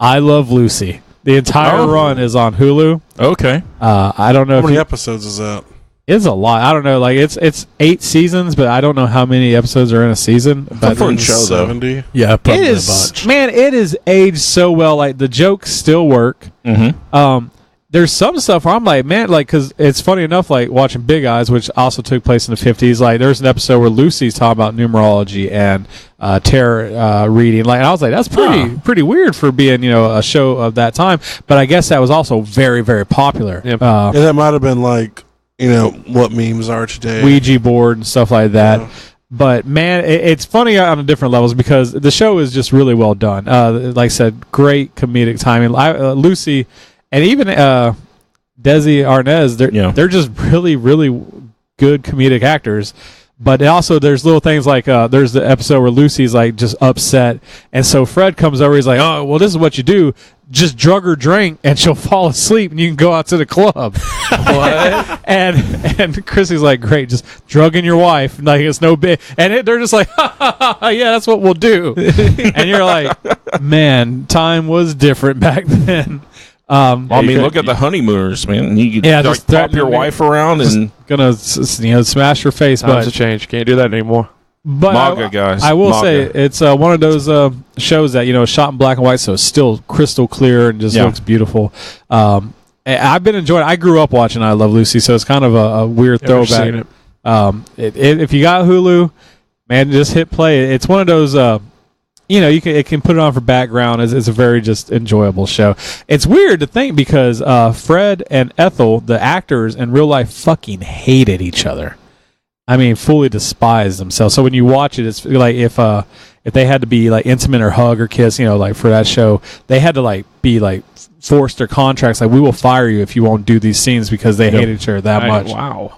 I Love Lucy. The entire run is on Hulu. Okay. I don't know how many episodes is that. It's a lot. I don't know. Like, it's 8 seasons, but I don't know how many episodes are in a season. But it's a fun show, 70. Yeah, probably it is, a bunch. Man, it is aged so well. Like, the jokes still work. Mm-hmm. There's some stuff where I'm like, man, like, because it's funny enough, like, watching Big Eyes, which also took place in the 50s. Like, there's an episode where Lucy's talking about numerology and tarot reading. Like, and I was like, that's pretty weird for being, a show of that time. But I guess that was also very, very popular. Yep. Yeah, that might have been like, what memes are today. Ouija board and stuff like that. Yeah. But, man, it's funny on different levels, because the show is just really well done. Like I said, great comedic timing. Lucy... And even Desi Arnaz, they're just really, really good comedic actors. But also, there's little things like there's the episode where Lucy's like just upset, and so Fred comes over. He's like, "Oh, well, this is what you do: just drug her drink, and she'll fall asleep, and you can go out to the club." What? And Chrissy's like, "Great, just drugging your wife, like it's no big." And they're just like, "Ha, ha, ha, yeah, that's what we'll do." And you're like, "Man, time was different back then." Look at the honeymooners, man. You could just pop your wife around and gonna smash her face. Times have changed. Can't do that anymore. But MAGA, guys. I will say it's one of those shows that shot in black and white, so it's still crystal clear and just looks beautiful. I've been enjoying it. I grew up watching I Love Lucy, so it's kind of a weird throwback. If you got Hulu, man, just hit play. It's one of those. It can put it on for background. It's a very just enjoyable show. It's weird to think because Fred and Ethel, the actors in real life, fucking hated each other. I mean, fully despised themselves. So when you watch it, it's like if they had to be like intimate or hug or kiss, like for that show, they had to like be like forced their contracts. Like, we will fire you if you won't do these scenes because they hate each other that much. Wow.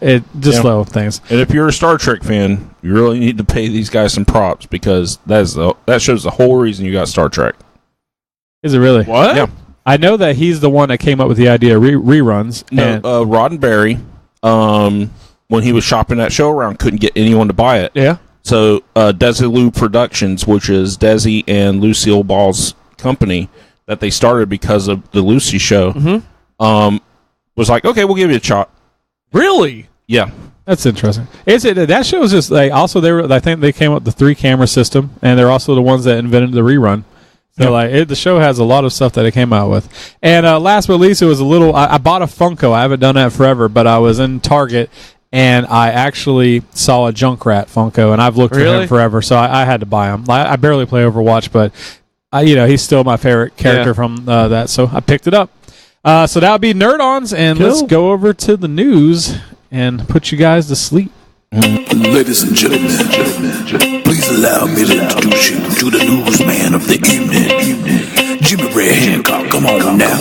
It just little things. And if you're a Star Trek fan, you really need to pay these guys some props, because that shows the whole reason you got Star Trek. Is it really? What? Yeah. I know that he's the one that came up with the idea of reruns. No, Roddenberry, when he was shopping that show around, couldn't get anyone to buy it. Yeah. So Desilu Productions, which is Desi and Lucille Ball's company that they started because of the Lucy show, was like, okay, we'll give you a shot. Really? Yeah. That's interesting. That show is just like, also I think they came up with the 3-camera system, and they're also the ones that invented the rerun. So the show has a lot of stuff that it came out with. And last but least, it was a little. I bought a Funko. I haven't done that forever, but I was in Target, and I actually saw a Junkrat Funko, and I've looked for him forever, so I had to buy him. I barely play Overwatch, but he's still my favorite character from that, so I picked it up. So that would be NerdOns, and let's go over to the news and put you guys to sleep. Ladies and gentlemen, please allow me to introduce you to the newsman of the evening, Jimmy Ray Hancock. Come on now.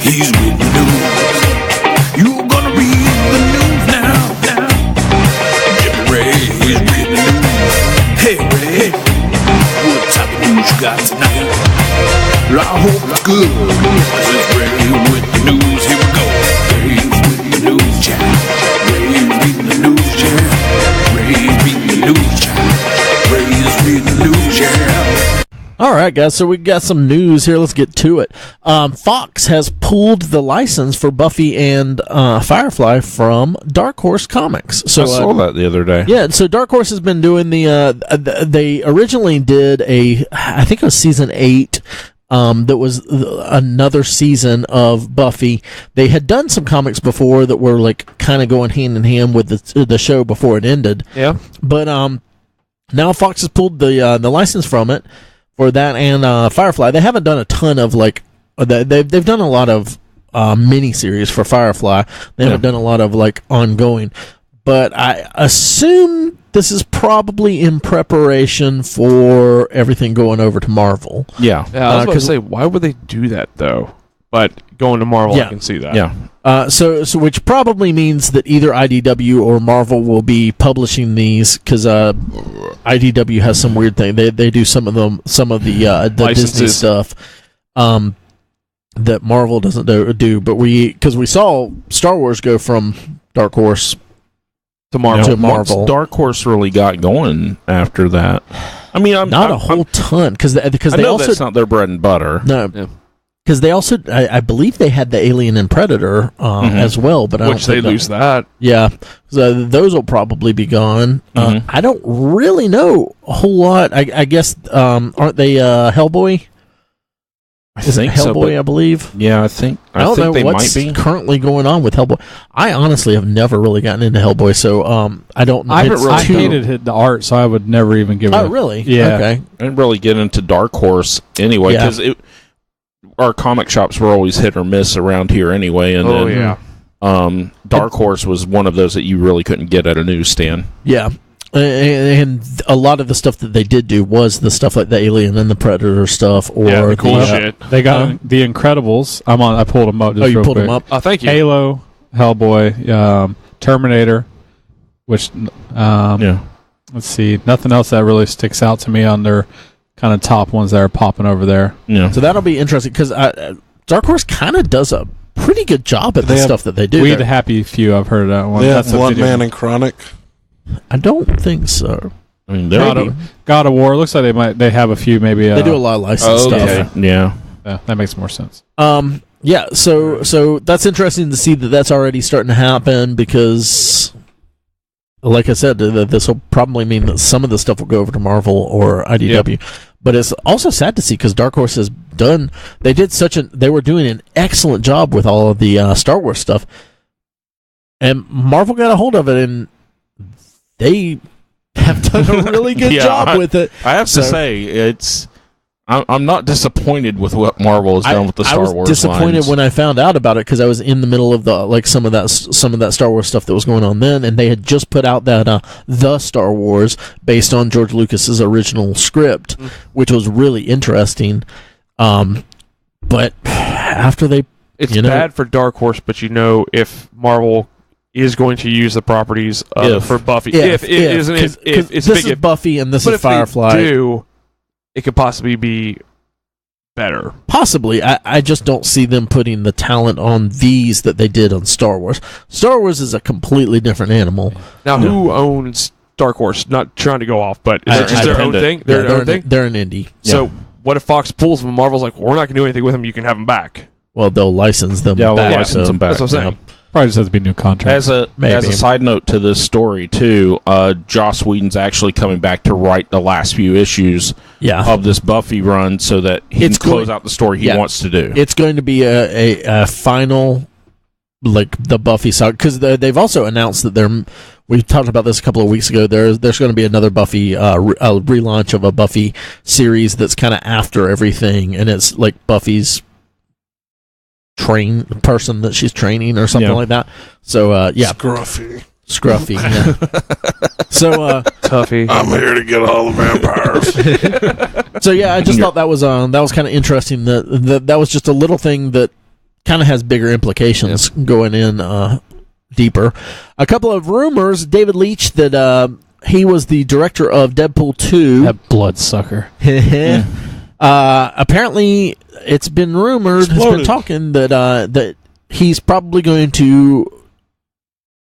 He's with the news. You're gonna read the news now. Jimmy Ray is with the news. Hey Ray, what type of news you got tonight? Well, I hope it's good. This is Ray with the news. Here we go. Ray's with the news channel. Ray's reading the news channel. Ray's reading the news channel. Ray's reading the news channel. All right, guys, so we got some news here. Let's get to it. Fox has pulled the license for Buffy and Firefly from Dark Horse Comics. So I saw that the other day. Yeah, so Dark Horse has been doing they originally did I think it was season 8, that was another season of Buffy. They had done some comics before that were like kind of going hand in hand with the show before it ended. Yeah. But now Fox has pulled the license from it for that and Firefly. They haven't done a ton of they've done a lot of miniseries for Firefly. They haven't done a lot of ongoing. But I assume this is probably in preparation for everything going over to Marvel. Yeah. I was about to say, why would they do that though? But going to Marvel, I can see that. Yeah. So which probably means that either IDW or Marvel will be publishing these because IDW has some weird thing. They do some of the Disney stuff that Marvel doesn't do. But we saw Star Wars go from Dark Horse to Marvel. Once Dark Horse really got going after that. I mean, not a whole ton because they also that's not their bread and butter. No. Yeah. Because they also, I believe they had the Alien and Predator as well, but which they lose that. Yeah, so those will probably be gone. I don't really know a whole lot. I guess aren't they Hellboy? I think Hellboy, so, I believe. Yeah, I think don't know they what's might be currently going on with Hellboy. I honestly have never really gotten into Hellboy, so I don't know. I hated the art, so I would never even give it. Oh, really? Yeah. Okay. I didn't really get into Dark Horse anyway because our comic shops were always hit or miss around here anyway, and Dark Horse was one of those that you really couldn't get at a newsstand. Yeah. And a lot of the stuff that they did do was the stuff like the Alien and the Predator stuff, or the cool shit. They got the Incredibles. I pulled them up. Just you pulled quick. them up? Oh, thank you. Halo, Hellboy, Terminator, which let's see, nothing else that really sticks out to me on their kind of top ones that are popping over there. Yeah. So that'll be interesting because Dark Horse kind of does a pretty good job at the stuff that they do. We the Happy Few. I've heard of that one. Yeah, that's Blood Man and Chronic. I don't think so. I mean, God of War. Looks like they have a few. Maybe they do a lot of licensed stuff. Yeah, that makes more sense. Yeah. So that's interesting to see that that's already starting to happen because, like I said, this will probably mean that some of the stuff will go over to Marvel or IDW. Yep. But it's also sad to see because Dark Horse has done. They were doing an excellent job with all of the Star Wars stuff, and Marvel got a hold of it and they have done a really good job with it. I have to say, I'm not disappointed with what Marvel has done with the Star Wars. I was disappointed lines. when I found out about it because I was in the middle of some of that Star Wars stuff that was going on then, and they had just put out that the Star Wars based on George Lucas's original script, which was really interesting. But after it's bad for Dark Horse, but if Marvel is going to use the properties for Buffy. If it's this is Buffy and this is Firefly. It could possibly be better. Possibly. I just don't see them putting the talent on these that they did on Star Wars. Star Wars is a completely different animal. Now, who owns Dark Horse? Not trying to go off, but is it just their own thing? They're an indie. So what if Fox pulls them and Marvel's like, we're not going to do anything with them, you can have them back? Well, they'll license them back. We'll license them back. That's what I'm saying. Probably just has to be new contract. As a side note to this story too, Joss Whedon's actually coming back to write the last few issues of this Buffy run so that he can close out the story he wants to do. It's going to be a final like the Buffy saga, because they've also announced that we talked about this a couple of weeks ago. There's going to be another Buffy a relaunch of a Buffy series that's kind of after everything, and it's like Buffy's person that she's training or something like that. So yeah, Scruffy. Yeah. So Tuffy. I'm here to get all the vampires. So yeah, I just thought that was kind of interesting. That was just a little thing that kind of has bigger implications going in deeper. A couple of rumors: David Leitch, that he was the director of Deadpool 2. That bloodsucker. Apparently, it's been rumored, it's been talking that he's probably going to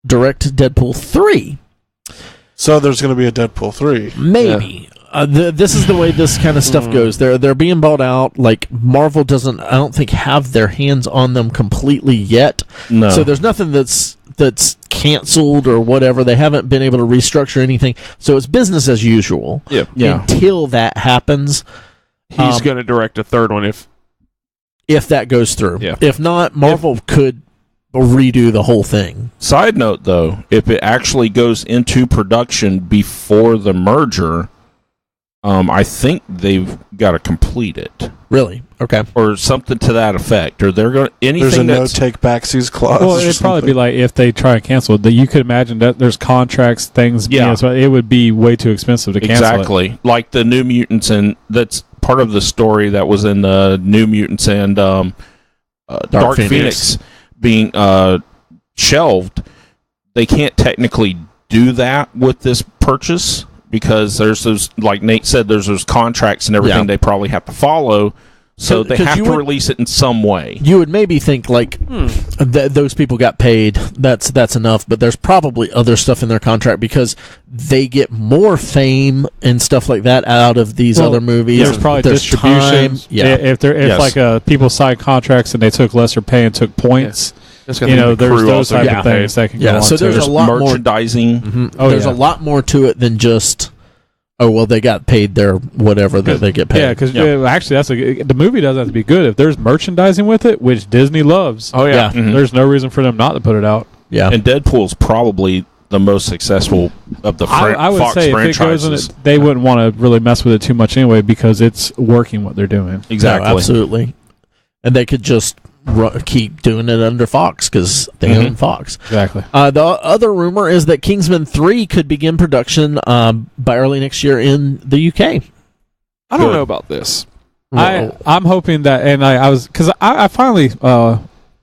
direct Deadpool 3. So there's going to be a Deadpool 3. Maybe. This is the way this kind of stuff goes. They're being bought out. Like, Marvel doesn't, I don't think, have their hands on them completely yet. No. So there's nothing that's canceled or whatever. They haven't been able to restructure anything. So it's business as usual. Yep. Yeah. Until that happens. He's going to direct a third one if that goes through. Yeah. If not, Marvel could redo the whole thing. Side note, though, if it actually goes into production before the merger, I think they've got to complete it. Really? Okay. Or something to that effect. Or they're going to anything. There's a no that's take backsies clause. Well, it'd probably be like if they try to cancel it. That you could imagine that there's contracts, things. Yeah. So it would be way too expensive to cancel it. exactly like the New Mutants, and that's part of the story that was in the New Mutants and Dark Phoenix being shelved. They can't technically do that with this purchase because there's those, like Nate said, there's those contracts and everything they probably have to follow. So they have to release it in some way. You would maybe think like those people got paid. That's enough. But there's probably other stuff in their contract because they get more fame and stuff like that out of these other movies. There's probably distribution. If people sign contracts and they took lesser pay and took points. There's those type of things that can go on. So there's a lot merchandising. more. There's a lot more to it than just. Oh, well, they got paid their whatever that they get paid. Yeah, because actually, the movie doesn't have to be good. If there's merchandising with it, which Disney loves, there's no reason for them not to put it out. Yeah. And Deadpool's probably the most successful of the I would Fox say franchises. If it goes in it, they wouldn't want to really mess with it too much anyway because it's working what they're doing. Exactly. No, absolutely. And they could just keep doing it under Fox because they own Fox. Exactly. The other rumor is that Kingsman 3 could begin production by early next year in the UK. I don't know about this. I'm hoping that, and I finally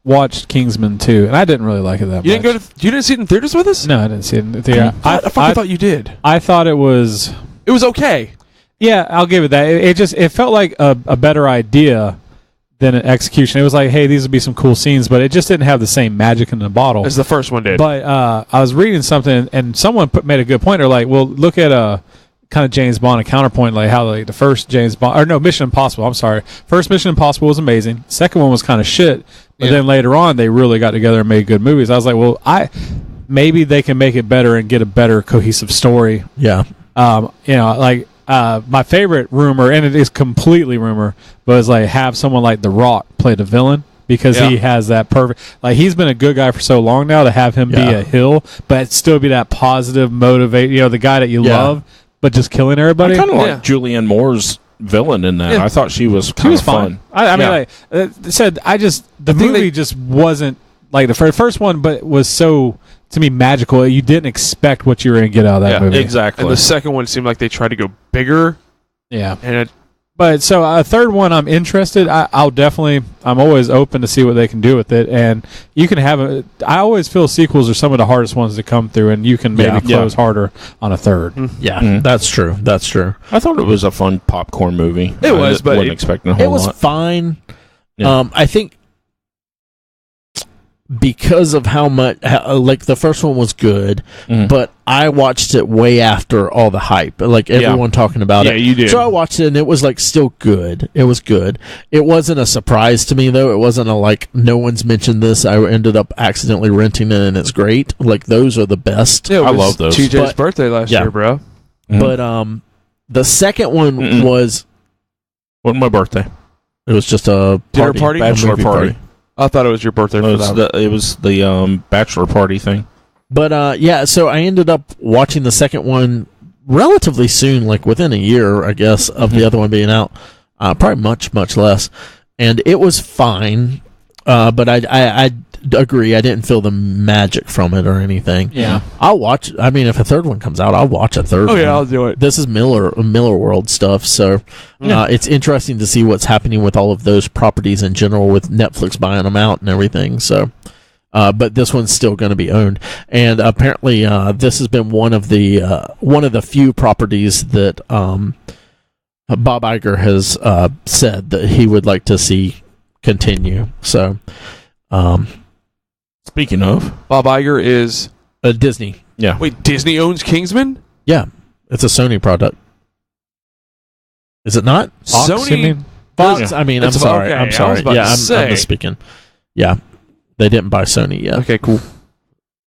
watched Kingsman 2, and I didn't really like it that much. You didn't see it in theaters with us? No, I didn't see it in the theater. I thought you did. I thought it was okay. Yeah, I'll give it that. It felt like a better idea than an execution. It was like, hey, these would be some cool scenes, but it just didn't have the same magic in the bottle as the first one did. But I was reading something, and someone made a good point. They're like, well, look at a kind of James Bond, a counterpoint, like how the first James Bond, or no, Mission Impossible. I'm sorry, first Mission Impossible was amazing. Second one was kind of shit, but then later on they really got together and made good movies. I was like, well, maybe they can make it better and get a better cohesive story. Yeah. My favorite rumor, and it is completely rumor, but it's like have someone like The Rock play the villain because he has that perfect. Like he's been a good guy for so long now to have him be a heel, but still be that positive, motivate. The guy that you love, but just killing everybody. I kind of like Julianne Moore's villain in that. I thought she was kind of fun. The movie just wasn't like the first one, but was so. To me, magical. You didn't expect what you were going to get out of that movie. Exactly. And the second one seemed like they tried to go bigger. Yeah. And but so a third one, I'm interested. I'm always open to see what they can do with it. And you can have I always feel sequels are some of the hardest ones to come through, and you can maybe close harder on a third. Yeah, that's true. That's true. I thought it was a fun popcorn movie. It was, but wasn't expecting a whole lot. It was fine. Yeah. I think because of how much, like the first one was good, but I watched it way after all the hype, like everyone talking about it. Yeah, you did. So I watched it and it was like still good. It was good. It wasn't a surprise to me though. It wasn't a like no one's mentioned this. I ended up accidentally renting it and it's great. Like those are the best. Yeah, I love those. TJ's birthday last year, bro. But the second one was wasn't my birthday. It was just a dinner party, bachelor party. I thought it was your birthday. It was the bachelor party thing. But yeah, so I ended up watching the second one relatively soon, like within a year, I guess, of the other one being out. Probably much less, and it was fine. But I agree, I didn't feel the magic from it or anything. Yeah, I'll watch. I mean, if a third one comes out, I'll watch a third. Oh yeah, one. I'll do it. This is Miller World stuff, so it's interesting to see what's happening with all of those properties in general, with Netflix buying them out and everything. So, but this one's still going to be owned, and apparently, this has been one of the few properties that Bob Iger has said that he would like to see continue. So. Speaking of, Bob Iger is Disney. Yeah. Wait, Disney owns Kingsman? Yeah, it's a Sony product. Is it not? Fox, Sony. you mean? Fox. I mean, I'm sorry. okay, I'm sorry. I was about to I'm say. misspeaking. Yeah, they didn't buy Sony yet. Okay, cool.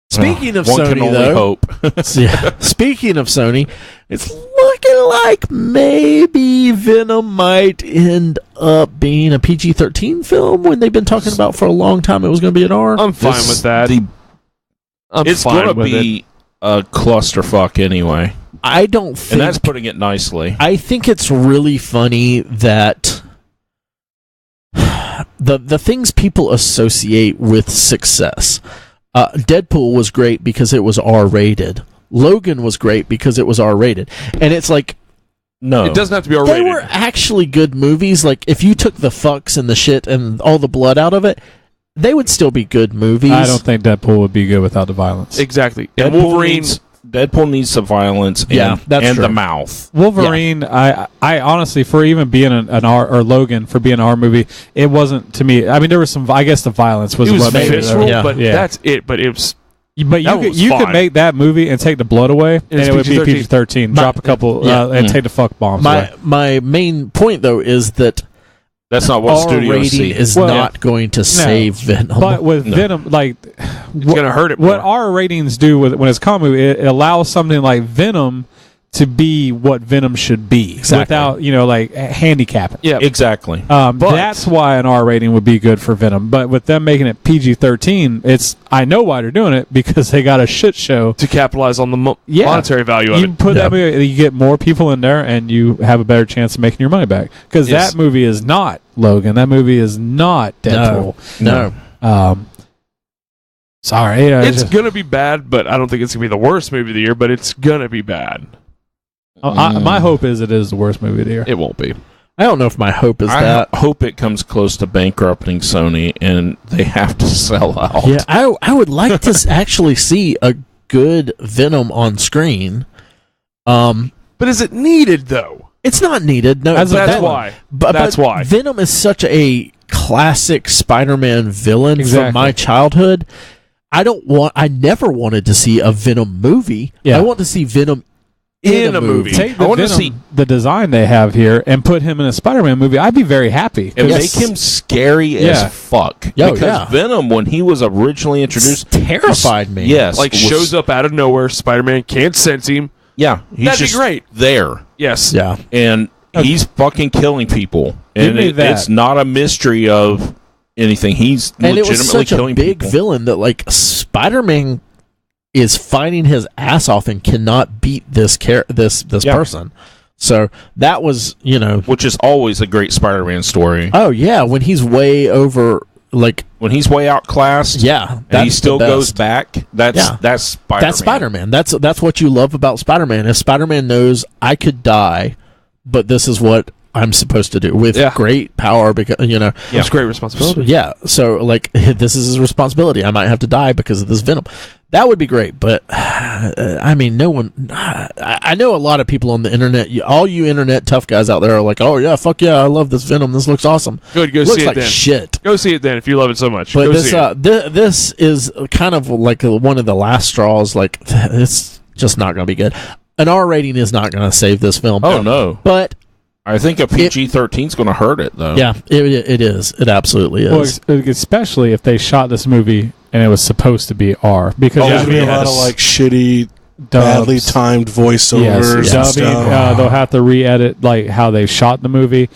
Speaking of one Sony, can only though, hope. yeah. Speaking of Sony, it's looking like maybe Venom might end up being a PG-13 film when they've been talking about for a long time it was going to be an R. I'm fine with that. It's going to be a clusterfuck anyway. I don't think, and that's putting it nicely. I think it's really funny that the things people associate with success. Deadpool was great because it was R-rated. Logan was great because it was R-rated. And it's like, no, it doesn't have to be R-rated. They were actually good movies. Like, if you took the fucks and the shit and all the blood out of it, they would still be good movies. I don't think Deadpool would be good without the violence. Exactly. And Wolverine... Deadpool needs the violence and the mouth. Wolverine, I honestly, for even being an R, or Logan, for being an R movie, it wasn't, to me, I mean, there was some, I guess the violence was what made it. But that's it. But it was... But you could make that movie and take the blood away, and it would be PG-13. Drop a couple and take the fuck bombs away. My main point, though, is that that's not what studios see. Is not going to save Venom. But with Venom, like, it's going to hurt it more. What R ratings do when it's a comic movie, it allows something like Venom to be what Venom should be, without like handicapping. Yeah, exactly. That's why an R rating would be good for Venom. But with them making it PG-13, I know why they're doing it, because they got a shit show to capitalize on the monetary value of it. You put that movie, you get more people in there, and you have a better chance of making your money back. Because that movie is not Logan. That movie is not Deadpool. No. Sorry, it's gonna be bad, but I don't think it's gonna be the worst movie of the year. But it's gonna be bad. My hope is it is the worst movie of the year. It won't be. I don't know if my hope is that. I hope it comes close to bankrupting Sony and they have to sell out. Yeah, I would like to actually see a good Venom on screen. But is it needed, though? It's not needed. No, that's why. That's why. Venom is such a classic Spider-Man villain from my childhood. I never wanted to see a Venom movie. Yeah. I want to see Venom in a movie. Take the Venom, the design they have here, and put him in a Spider-Man movie. I'd be very happy. And make him scary as fuck. Because Venom, when he was originally introduced, terrified me. Yes, shows up out of nowhere. Spider-Man can't sense him. Yeah, he's that'd just be great. There. Yes. Yeah, and he's fucking killing people, and it's not a mystery of anything. He's legitimately killing people. And it was such a big villain that Spider-Man is fighting his ass off and cannot beat this person. So that was, which is always a great Spider-Man story. Oh yeah, when he's way over, when he's way outclassed, and he still goes back. That's Spider-Man. That's Spider-Man. That's what you love about Spider-Man. Is Spider-Man knows I could die, but this is what I'm supposed to do with great power, because it's great responsibility. So this is his responsibility. I might have to die because of this Venom. That would be great, but I mean, no one. I know a lot of people on the internet. All you internet tough guys out there are like, "Oh yeah, fuck yeah, I love this Venom. This looks awesome." Good, go looks see it like then. Shit. Go see it then if you love it so much. But this is kind of like one of the last straws. Like, it's just not going to be good. An R rating is not going to save this film. Oh no, but. I think a PG-13 is going to hurt it, though. Yeah, it is. It absolutely is. Well, especially if they shot this movie and it was supposed to be R, because there's going to be a lot of shitty, badly timed voiceovers. And stuff. They'll have to re-edit how they shot the movie.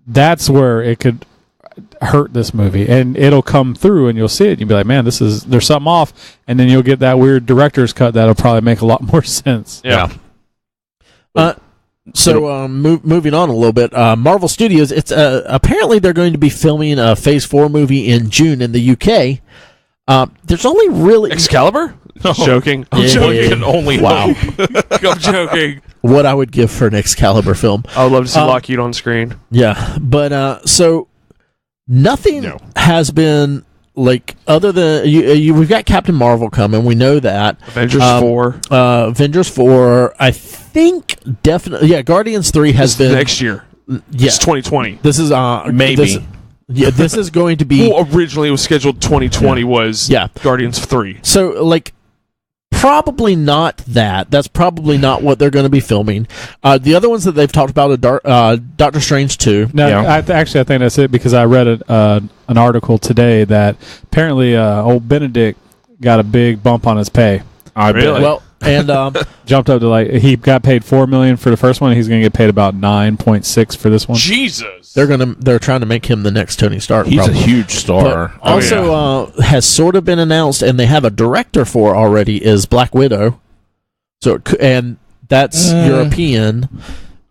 That's where it could. hurt this movie, and it'll come through, and you'll see it, and you'll be like, man, there's something off, and then you'll get that weird director's cut that'll probably make a lot more sense. Yeah. So moving on a little bit, Marvel Studios. It's apparently they're going to be filming a Phase 4 movie in June in the UK. There's only really Excalibur? Joking. I'm joking. Only wow. I'm joking. What I would give for an Excalibur film. I would love to see Lockheed on screen. Yeah, but so nothing has been like other than we've got Captain Marvel coming. We know that Avengers 4. Avengers 4. I think definitely. Yeah, Guardians 3 has been next year. Yeah, It's 2020. this is Maybe. This is going to be. Well, originally it was scheduled 2020 was Guardians 3. So, like, probably not that. That's probably not what they're going to be filming. The other ones that they've talked about are Doctor Strange 2. No, actually, I think that's it because I read an article today that apparently old Benedict got a big bump on his pay. Really? Well, and Jumped up to he got paid $4 million for the first one. He's going to get paid about $9.6 for this one. Jesus. they're trying to make him the next Tony Stark. He's probably. a huge star. But also has sort of been announced, and they have a director for already, is Black Widow. So and that's European,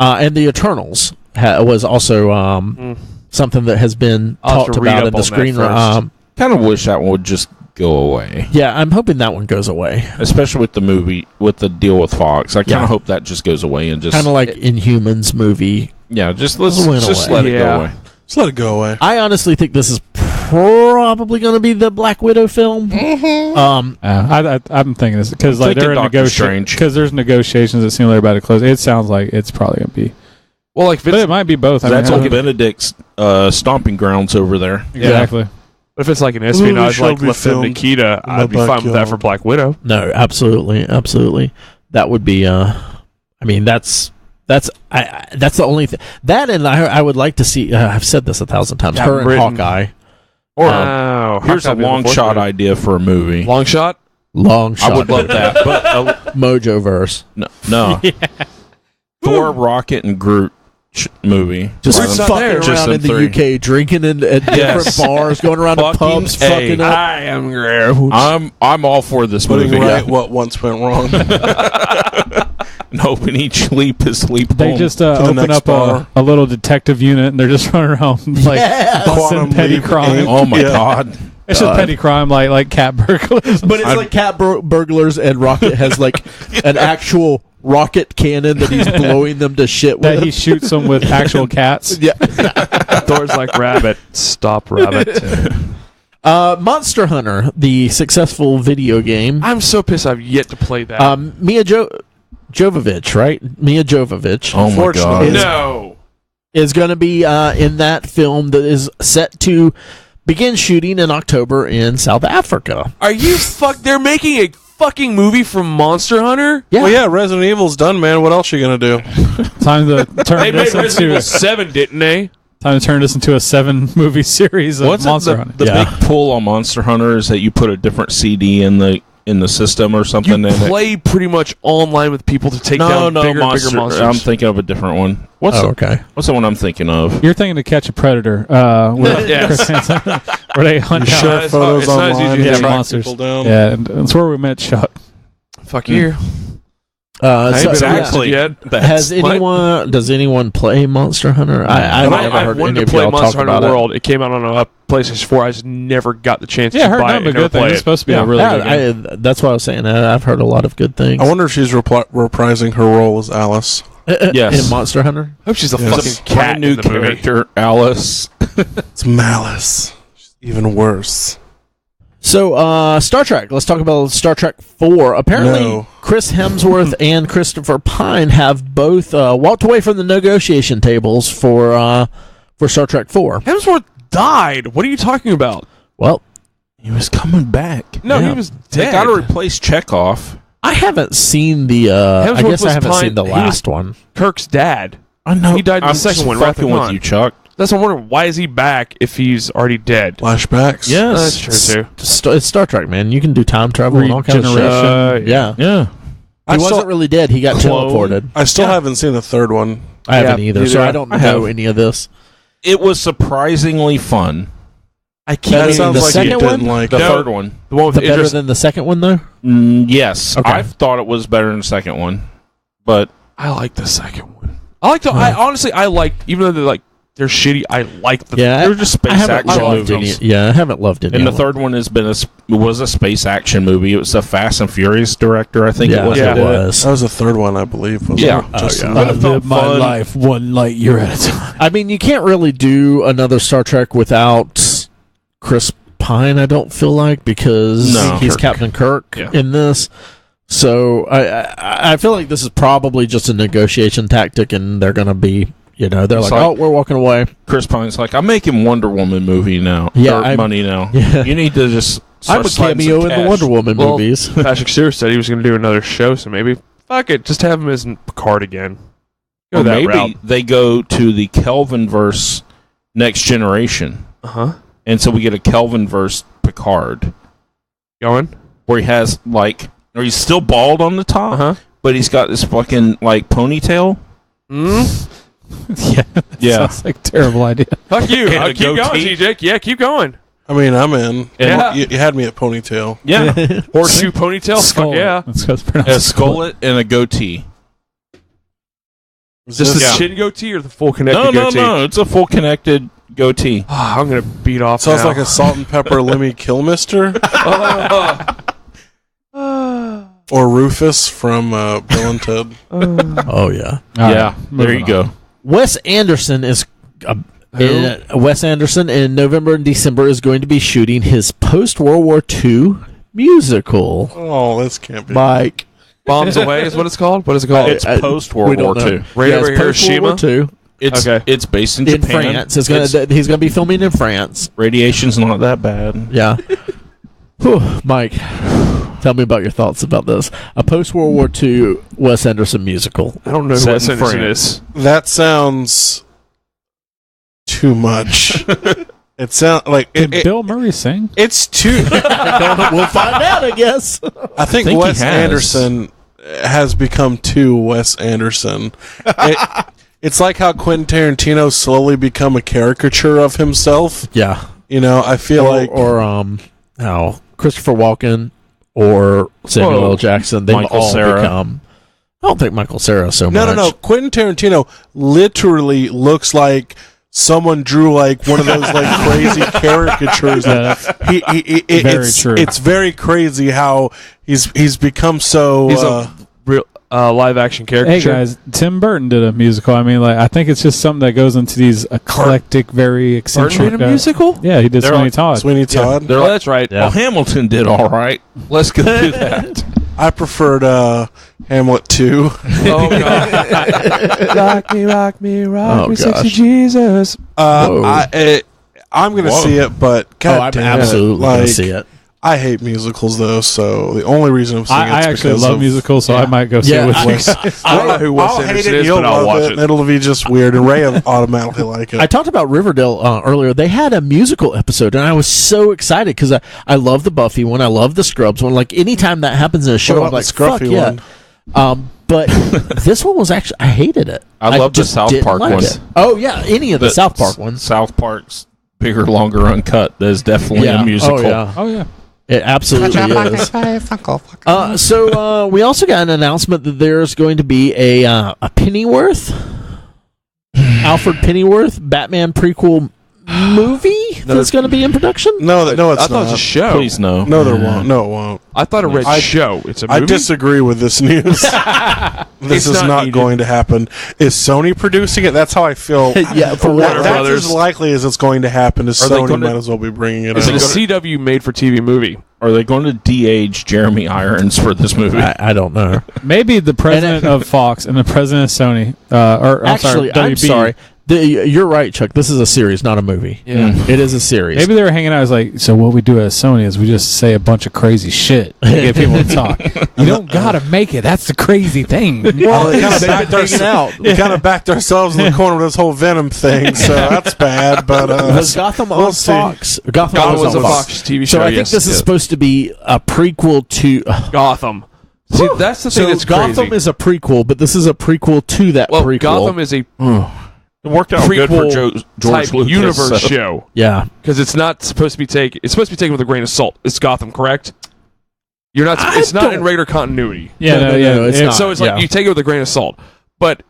and the Eternals was also something that has been talked about in the screen. Kind of wish that one would just go away. Yeah, I'm hoping that one goes away, especially with the movie, with the deal with Fox. I kind of hope that just goes away and just kind of like Inhumans movie. Yeah, just let it go away. Just let it go away. I honestly think this is probably going to be the Black Widow film. I'm thinking this because like they're in negotiations. Because there's negotiations that seem like they're about to close. It sounds like it's probably going to be. Well, like, but it might be both. That's old Benedict's stomping grounds over there. Exactly. But if it's like an espionage like Lefty Nikita, I'd be fine with that for Black Widow. No, absolutely. That would be. I mean, that's the only thing. That and I would like to see. I've said this 1,000 times. Her and Hawkeye. Or here's a long shot idea for a movie. Long shot. I would love that. But Mojo verse. No. Thor, Rocket, and Groot movie. Just fucking around in the UK, drinking at different bars, going around to pubs, fucking up. I am Groot. I'm all for this movie. Right what once went wrong. And hoping each leap is sleep. They just open up a little detective unit, and they're just running around like busting petty crime. Oh my god. It's just petty crime, like cat burglars. But it's like cat burglars, and Rocket has like an actual rocket cannon that he's blowing them to shit with. That he shoots them with actual cats. Yeah. Thor's like, rabbit. Stop, rabbit. Monster Hunter, the successful video game. I'm so pissed I've yet to play that. Mia Jovovich, right? Mia Jovovich. Oh my god. Is going to be in that film that is set to begin shooting in October in South Africa. Are you They're making a fucking movie from Monster Hunter? Yeah. Well, yeah, Resident Evil's done, man. What else are you going to do? Time to turn They this made Resident Evil into 7, didn't they? time to turn this into a 7-movie series of Monster Hunter. The big pull on Monster Hunter is that you put a different CD in the system or something. You play pretty much online with people to take down bigger monsters. I'm thinking of a different one. What's the one I'm thinking of? You're thinking To Catch a Predator with Chris Hansen, where they hunt down share photos online, and track monsters. Yeah, and that's where we met Chuck. Fuck you. Exactly. Does anyone play Monster Hunter? I've never heard wanted any to of play y'all Monster talk Hunter about World. It came out on a PlayStation 4. I just never got the chance to I heard buy it nothing but good things. It's supposed to be a really good game. That's what I was saying. I've heard a lot of good things. I wonder if she's reprising her role as Alice. Yes. In Monster Hunter? I hope she's a fucking cat brand new in the movie. character, Alice. It's Malice. She's even worse. So, Star Trek. Let's talk about Star Trek 4. Apparently, No. Chris Hemsworth and Christopher Pine have both walked away from the negotiation tables for Star Trek 4. Hemsworth died. What are you talking about? Well, He was coming back. No, he was They dead. got to replace Chekhov. I haven't seen the. I guess I haven't seen the last one. Kirk's dad. I know. He died in the I'm second one. fucking Wrath of with Khan. you, Chuck. That's what I'm wondering. Why is he back if he's already dead? Flashbacks. Yes, That's true, too. It's Star Trek, man. You can do time travel and all kinds of shit. Regeneration. Yeah. I He wasn't really dead. He got teleported. I still haven't seen the third one. I haven't either, neither so I have. don't know any of this. It was surprisingly fun. I can't. That sounds the like second you one? didn't like The it. third one. The one with Better Idris. than the second one, though? Yes. Okay. I thought it was better than the second one. But I like the second one. I like the. I honestly, I like, even though they're shitty. I like the. Yeah, they're just space I haven't action loved movies. any. Yeah, I haven't loved any. And the of them. third one was a space action movie. It was the Fast and Furious director, I think Yeah, it was. it that was. That was the third one, I believe. Was Yeah. Just Oh, yeah. But it felt fun. life one light year at a time. I mean, you can't really do another Star Trek without Chris Pine, I don't feel like, because he's Kirk. Captain Kirk in this. So I feel like this is probably just a negotiation tactic, and they're going to be, they're It's like, oh, we're walking away. Chris Pine's like, I'm making Wonder Woman movie now. Yeah, money now. Yeah. You need to just I'm a start sliding cameo some in the cash. Wonder Woman movies. Patrick Stewart said he was going to do another show, so maybe fuck it, just have him as Picard again. Go Or that maybe route. they go to the Kelvin-verse Next Generation. And so we get a Kelvin-verse Picard. Going? Where he has, or he's still bald on the top, but he's got this fucking, ponytail. Yeah. Sounds like a terrible idea. Fuck you. And a Keep going, goatee. TJ. Yeah, keep going. I mean, I'm in. Yeah. You had me at ponytail. Yeah. Horseshoe ponytail? Fuck yeah. That's how it's pronounced. A skullet and a goatee. Just the chin goatee or the full connected goatee? No. It's a full connected goatee. I'm going to beat off Sounds now. like a salt and pepper Lemmy Kilmister. Or Rufus from Bill and Ted. Oh, yeah. Yeah, there you go. Wes Anderson is... Wes Anderson in November and December is going to be shooting his post-World War II musical. Oh, this can't be. Mike. Bombs Away is what it's called? What is it called? It's post-World War II. Right over Hiroshima? Post-World War II. It's based in In Japan. France. He's going to be filming in France. Radiation's not that bad. Yeah. Whew, Mike, tell me about your thoughts about this. A post-World War II Wes Anderson musical. I don't know who Set Wes in Anderson France. is. That sounds too much. It sounds like Did Bill Murray sing? it's too. We'll find out, I guess. I think he Wes has. Anderson has become too Wes Anderson. It's like how Quentin Tarantino slowly become a caricature of himself. Yeah. I feel like Christopher Walken or Samuel L. Jackson, they've Michael all Cera. become... I don't think Michael Cera so much. no. Quentin Tarantino literally looks like someone drew one of those crazy caricatures. True. It's very crazy how he's become so. He's a real live action character. Hey guys, Tim Burton did a musical. I mean, I think it's just something that goes into these eclectic, very eccentric. Burton made a musical? Yeah, he did They're Sweeney like Todd. Sweeney Todd. Oh, that's right. Well, Hamilton did all right. Let's go do that. I preferred Hamlet 2. Oh, God. rock me, Oh, sexy gosh. Jesus. I'm gonna see it, but God I'm damn absolutely it. going to see it. I hate musicals though, so the only reason I'm seeing I it's actually because love of, musicals, so I might go see it with Wes. I don't know who Wes I'll hate Anderson it, is, you'll but I'll love watch it, it. and it'll be just weird. And Ray will automatically like it. I talked about Riverdale earlier. They had a musical episode, and I was so excited because I love the Buffy one. I love the Scrubs one. Anytime that happens in a show, What I'm about like, the fuck Scruffy yeah. one? But this one was actually, I hated it. I love the just South didn't Park like ones. it. Oh, yeah, any of the South Park ones. South Park's bigger, longer, uncut. That is definitely a musical. Oh, yeah. Oh yeah. It absolutely is. So we also got an announcement that there's going to be a Pennyworth, Alfred Pennyworth Batman prequel movie that's going to be in production. No, it's I thought not. it was a show. Please no. No, there won't. No, it won't. I thought it read show. It's a I movie. disagree with this news. This It's is not not needed. going to happen. Is Sony producing it? That's how I feel. Yeah, for Warner That's Brothers. as likely as it's going to happen. Is Are they Sony gonna- might as well be bringing it It's out. a CW made for TV movie. Are they going to de-age Jeremy Irons for this movie? I don't know. Maybe the president of Fox and the president of Sony, Actually, I'm WB. sorry. You're right, Chuck. This is a series, not a movie. Yeah. It is a series. Maybe they were hanging out. I was like, so what we do at Sony is we just say a bunch of crazy shit to get people to talk. You don't gotta make it. That's the crazy thing. Well, we kind of They've backed, been hanging out. we kind of backed ourselves in the corner with this whole Venom thing, so that's bad. But Was Gotham on we'll see. Fox? Gotham Gotham was was a on Fox TV show. So I think yes. this is supposed to be a prequel to Gotham. See, that's the thing So that's Gotham crazy. is a prequel, but this is a prequel to that well, prequel. Gotham is a It worked out good for George type Lucas, universe show. Yeah, because it's not supposed to be taken. It's supposed to be taken with a grain of salt. It's Gotham, correct? You're not. It's not in regular continuity. Yeah, no, it's not. So it's like you take it with a grain of salt. But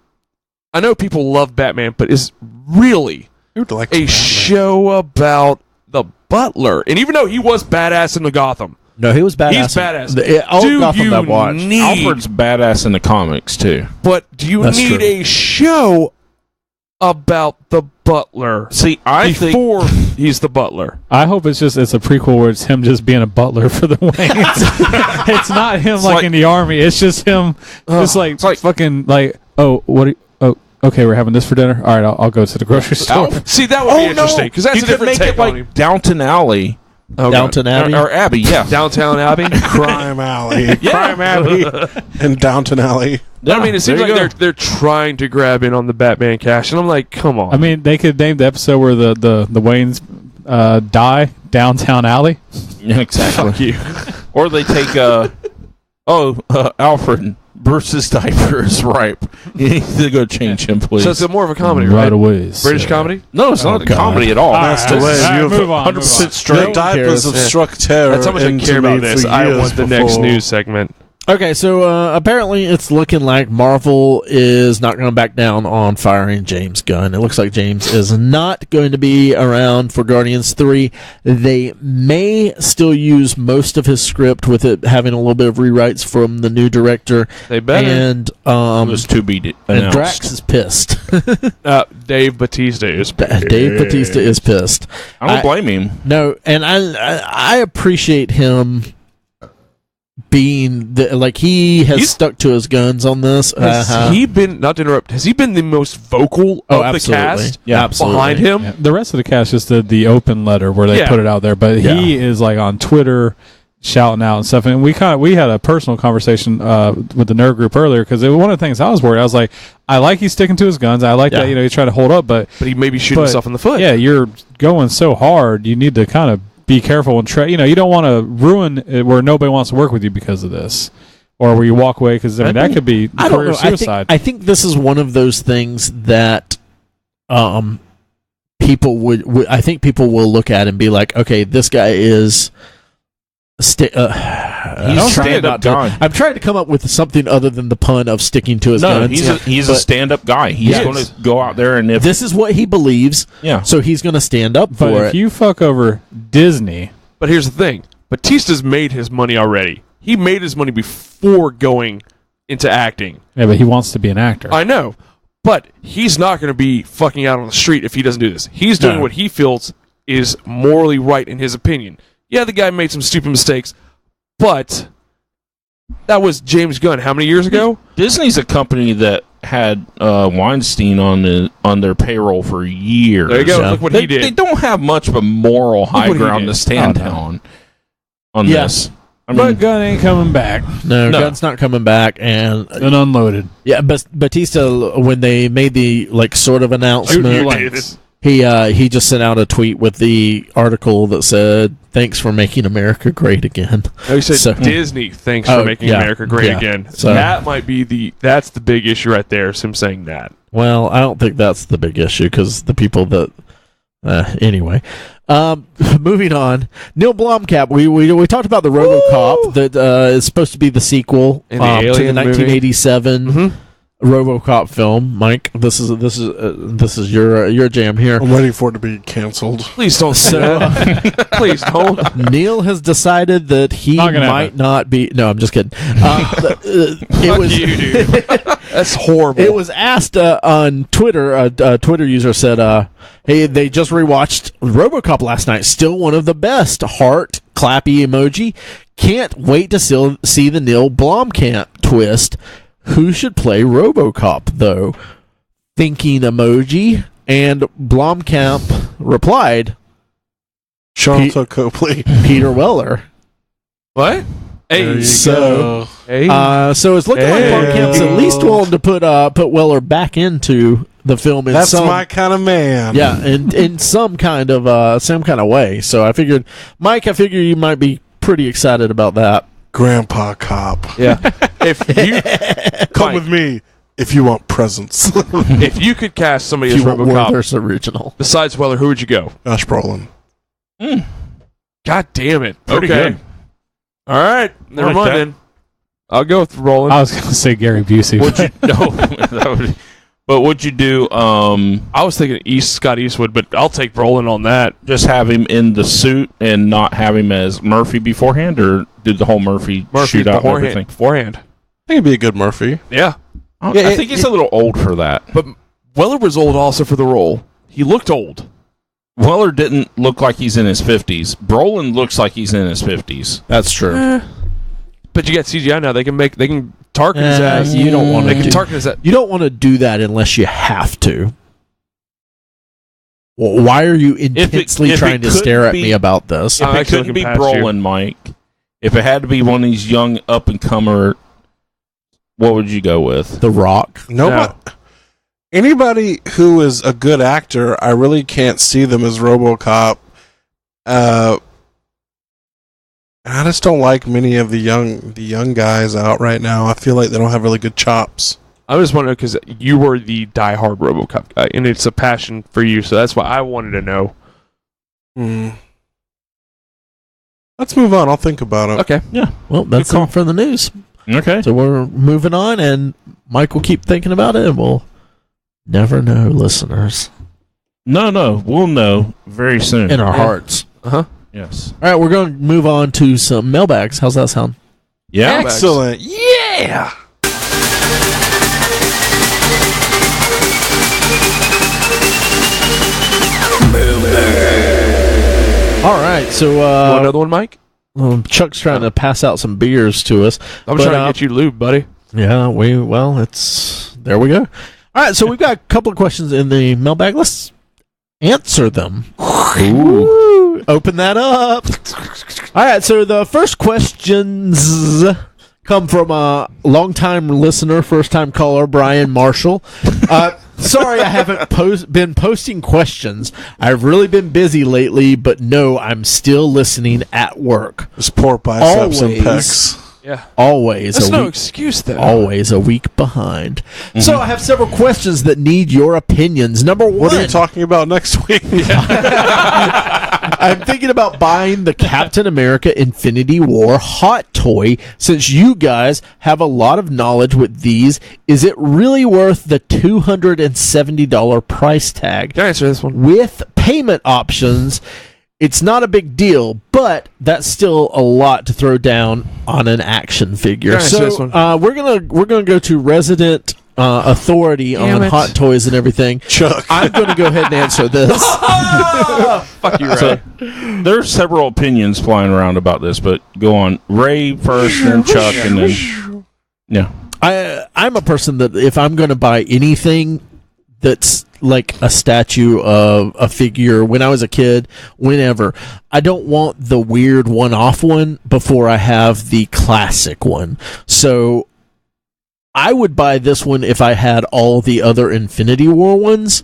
I know people love Batman, but is really a show about the Butler? And even though he was badass in the Gotham. No, he was badass. He's badass. All Gotham I've watched. Alfred's badass in the comics too. But do you need a show about the Butler? See, I before he's the Butler. I hope it's a prequel where it's him just being a butler for the Waynes. It's not him like in the army. It's just him, just like fucking like, oh, what? Okay, we're having this for dinner. All right, I'll go to the grocery store. See, that would be interesting because that's a different take on him. Downton Alley. Downton Abbey? Or Abbey, yeah. Downtown Abbey? Crime Alley. Crime Abbey and Downton Alley. I mean, it seems like they're trying to grab in on the Batman cash, and I'm like, come on. I mean, they could name the episode where the Waynes die Downtown Alley. Yeah, exactly. Fuck you. Or they take, Alfred, Bruce's diaper is ripe. You need to go change him, please. So it's more of a comedy, right? away. British comedy? No, it's not a comedy at all. That's the way. You move on. 100% straight. Your diapers have struck terror. That's how much I care about this. I want the next news segment. Okay, so apparently it's looking like Marvel is not going to back down on firing James Gunn. It looks like James is not going to be around for Guardians 3. They may still use most of his script with it having a little bit of rewrites from the new director. They better. And it was to be announced. And Drax is pissed. Dave Bautista is pissed. Dave Bautista is pissed. I don't blame him. No, and I appreciate him being he has stuck to his guns on this. Has he been, not to interrupt, has he been the most vocal of the cast behind him? Yeah. The rest of the cast just did the open letter where they put it out there, but he is like on Twitter shouting out and stuff. And we had a personal conversation with the nerd group earlier because one of the things I was worried, I was like, I like he's sticking to his guns. I like that he's trying to hold up, but he may be shooting himself in the foot. Yeah, you're going so hard. You need to kind of be careful and try. You don't want to ruin it where nobody wants to work with you because of this, or where you walk away because that could be career suicide. I think this is one of those things that people would. I think people will look at and be like, okay, this guy is. He's stand-up guy. I'm trying to come up with something other than the pun of sticking to his guns. He's a stand-up guy. He's going to go out there and if this is what he believes, so he's going to stand up for it. But if you fuck over Disney, but here's the thing: Bautista's made his money already. He made his money before going into acting. Yeah, but he wants to be an actor. I know, but he's not going to be fucking out on the street if he doesn't do this. He's doing what he feels is morally right in his opinion. Yeah, the guy made some stupid mistakes, but that was James Gunn how many years ago? Disney's a company that had Weinstein on their payroll for years. There you go. Look what he did. They don't have much of a moral high ground to stand on this. But Gunn ain't coming back. No, Gunn's not coming back, and unloaded. Yeah, but Bautista, when they made the sort of announcement, he just sent out a tweet with the article that said, "Thanks for making America great again." Oh, he said Disney, thanks for making America great again. So that might be that's the big issue right there, is him saying that. Well, I don't think that's the big issue because the people that anyway. Moving on, Neil Blomkamp. We talked about the RoboCop that is supposed to be the sequel to the 1987 RoboCop film. Mike, this is your jam here. I'm waiting for it to be canceled. Please don't say that. Please don't. Neil has decided that he might not be. No, I'm just kidding. It was you, dude. That's horrible. It was asked on Twitter. A Twitter user said, "Hey, they just rewatched RoboCop last night. Still one of the best. Heart clappy emoji. Can't wait to see the Neil Blomkamp twist. Who should play RoboCop though?" Thinking emoji, and Blomkamp replied, Chantal Copley, Peter Weller. What? Hey, so it's looking like Blomkamp's at least willing to put Weller back into the film. That's my kind of man. Yeah, in some kind of way. So I figured, Mike, you might be pretty excited about that. Grandpa Cop. Yeah. If you come with me, if you want presents. If you could cast somebody as RoboCop Werther's original. besides Weller, who would you go? Josh Brolin. God damn it. Pretty Okay. good. All right. Never mind then. I'll go with Roland. I was going to say Gary Busey. But would you do I was thinking Scott Eastwood, but I'll take Roland on that. just have him in the suit and not have him as Murphy beforehand, or do the whole Murphy shootout and everything? Beforehand. I think it'd be a good Murphy. Yeah. I think he's a little old for that. But Weller was old also for the role. He looked old. Weller didn't look like he's in his 50s. Brolin looks like he's in his 50s. That's true. But you got CGI now. They can Tarkin his ass. You don't want They to can Tarkin his ass. You don't want to do that unless you have to. Well, why are you intensely if trying it to stare at couldn't me be- about this? I'm If it actually couldn't be looking past you. Brolin, Mike, if it had to be one of these young up-and-comer, what would you go with? The Rock. Anybody who is a good actor, I really can't see them as RoboCop. I just don't like many of the young guys out right now. I feel like they don't have really good chops. I just wondering because you were the diehard RoboCop guy, and it's a passion for you, so that's why I wanted to know. Let's move on. I'll think about it. Okay. Yeah. Well, that's all for the news. Okay. So we're moving on, and Mike will keep thinking about it, and we'll never know, listeners. No, we'll know very soon. In our hearts. Uh-huh. Yes. All right, we're going to move on to some mailbags. How's that sound? Yeah. Excellent. Yeah. All right, so Want another one, Mike? Chuck's trying to pass out some beers to us. I'm But, trying to get you lube, buddy. Yeah, it's there we go. All right, so we've got a couple of questions in the mailbag. Let's answer them. Ooh. Open that up. All right, so the first questions come from a longtime listener, first-time caller, Brian Marshall. Sorry, I haven't been posting questions. I've really been busy lately, but no, I'm still listening at work. Just poor biceps and pecs. Yeah. Always. That's no excuse, though. Always a week behind. Mm-hmm. So I have several questions that need your opinions. Number one. What are you talking about next week? I'm thinking about buying the Captain America Infinity War hot toy. Since you guys have a lot of knowledge with these, is it really worth the $270 price tag? Can I answer this one? With payment options, it's not a big deal, but that's still a lot to throw down on an action figure. Can I answer this one? We're gonna go to resident authority on hot toys and everything. Chuck, I'm going to go ahead and answer this. Fuck you, Ray. So, there's several opinions flying around about this, but go on. Ray first, then Chuck, and then... Yeah. I'm a person that if I'm going to buy anything that's like a statue of a figure when I was a kid, whenever, I don't want the weird one-off one before I have the classic one. So I would buy this one if I had all the other Infinity War ones,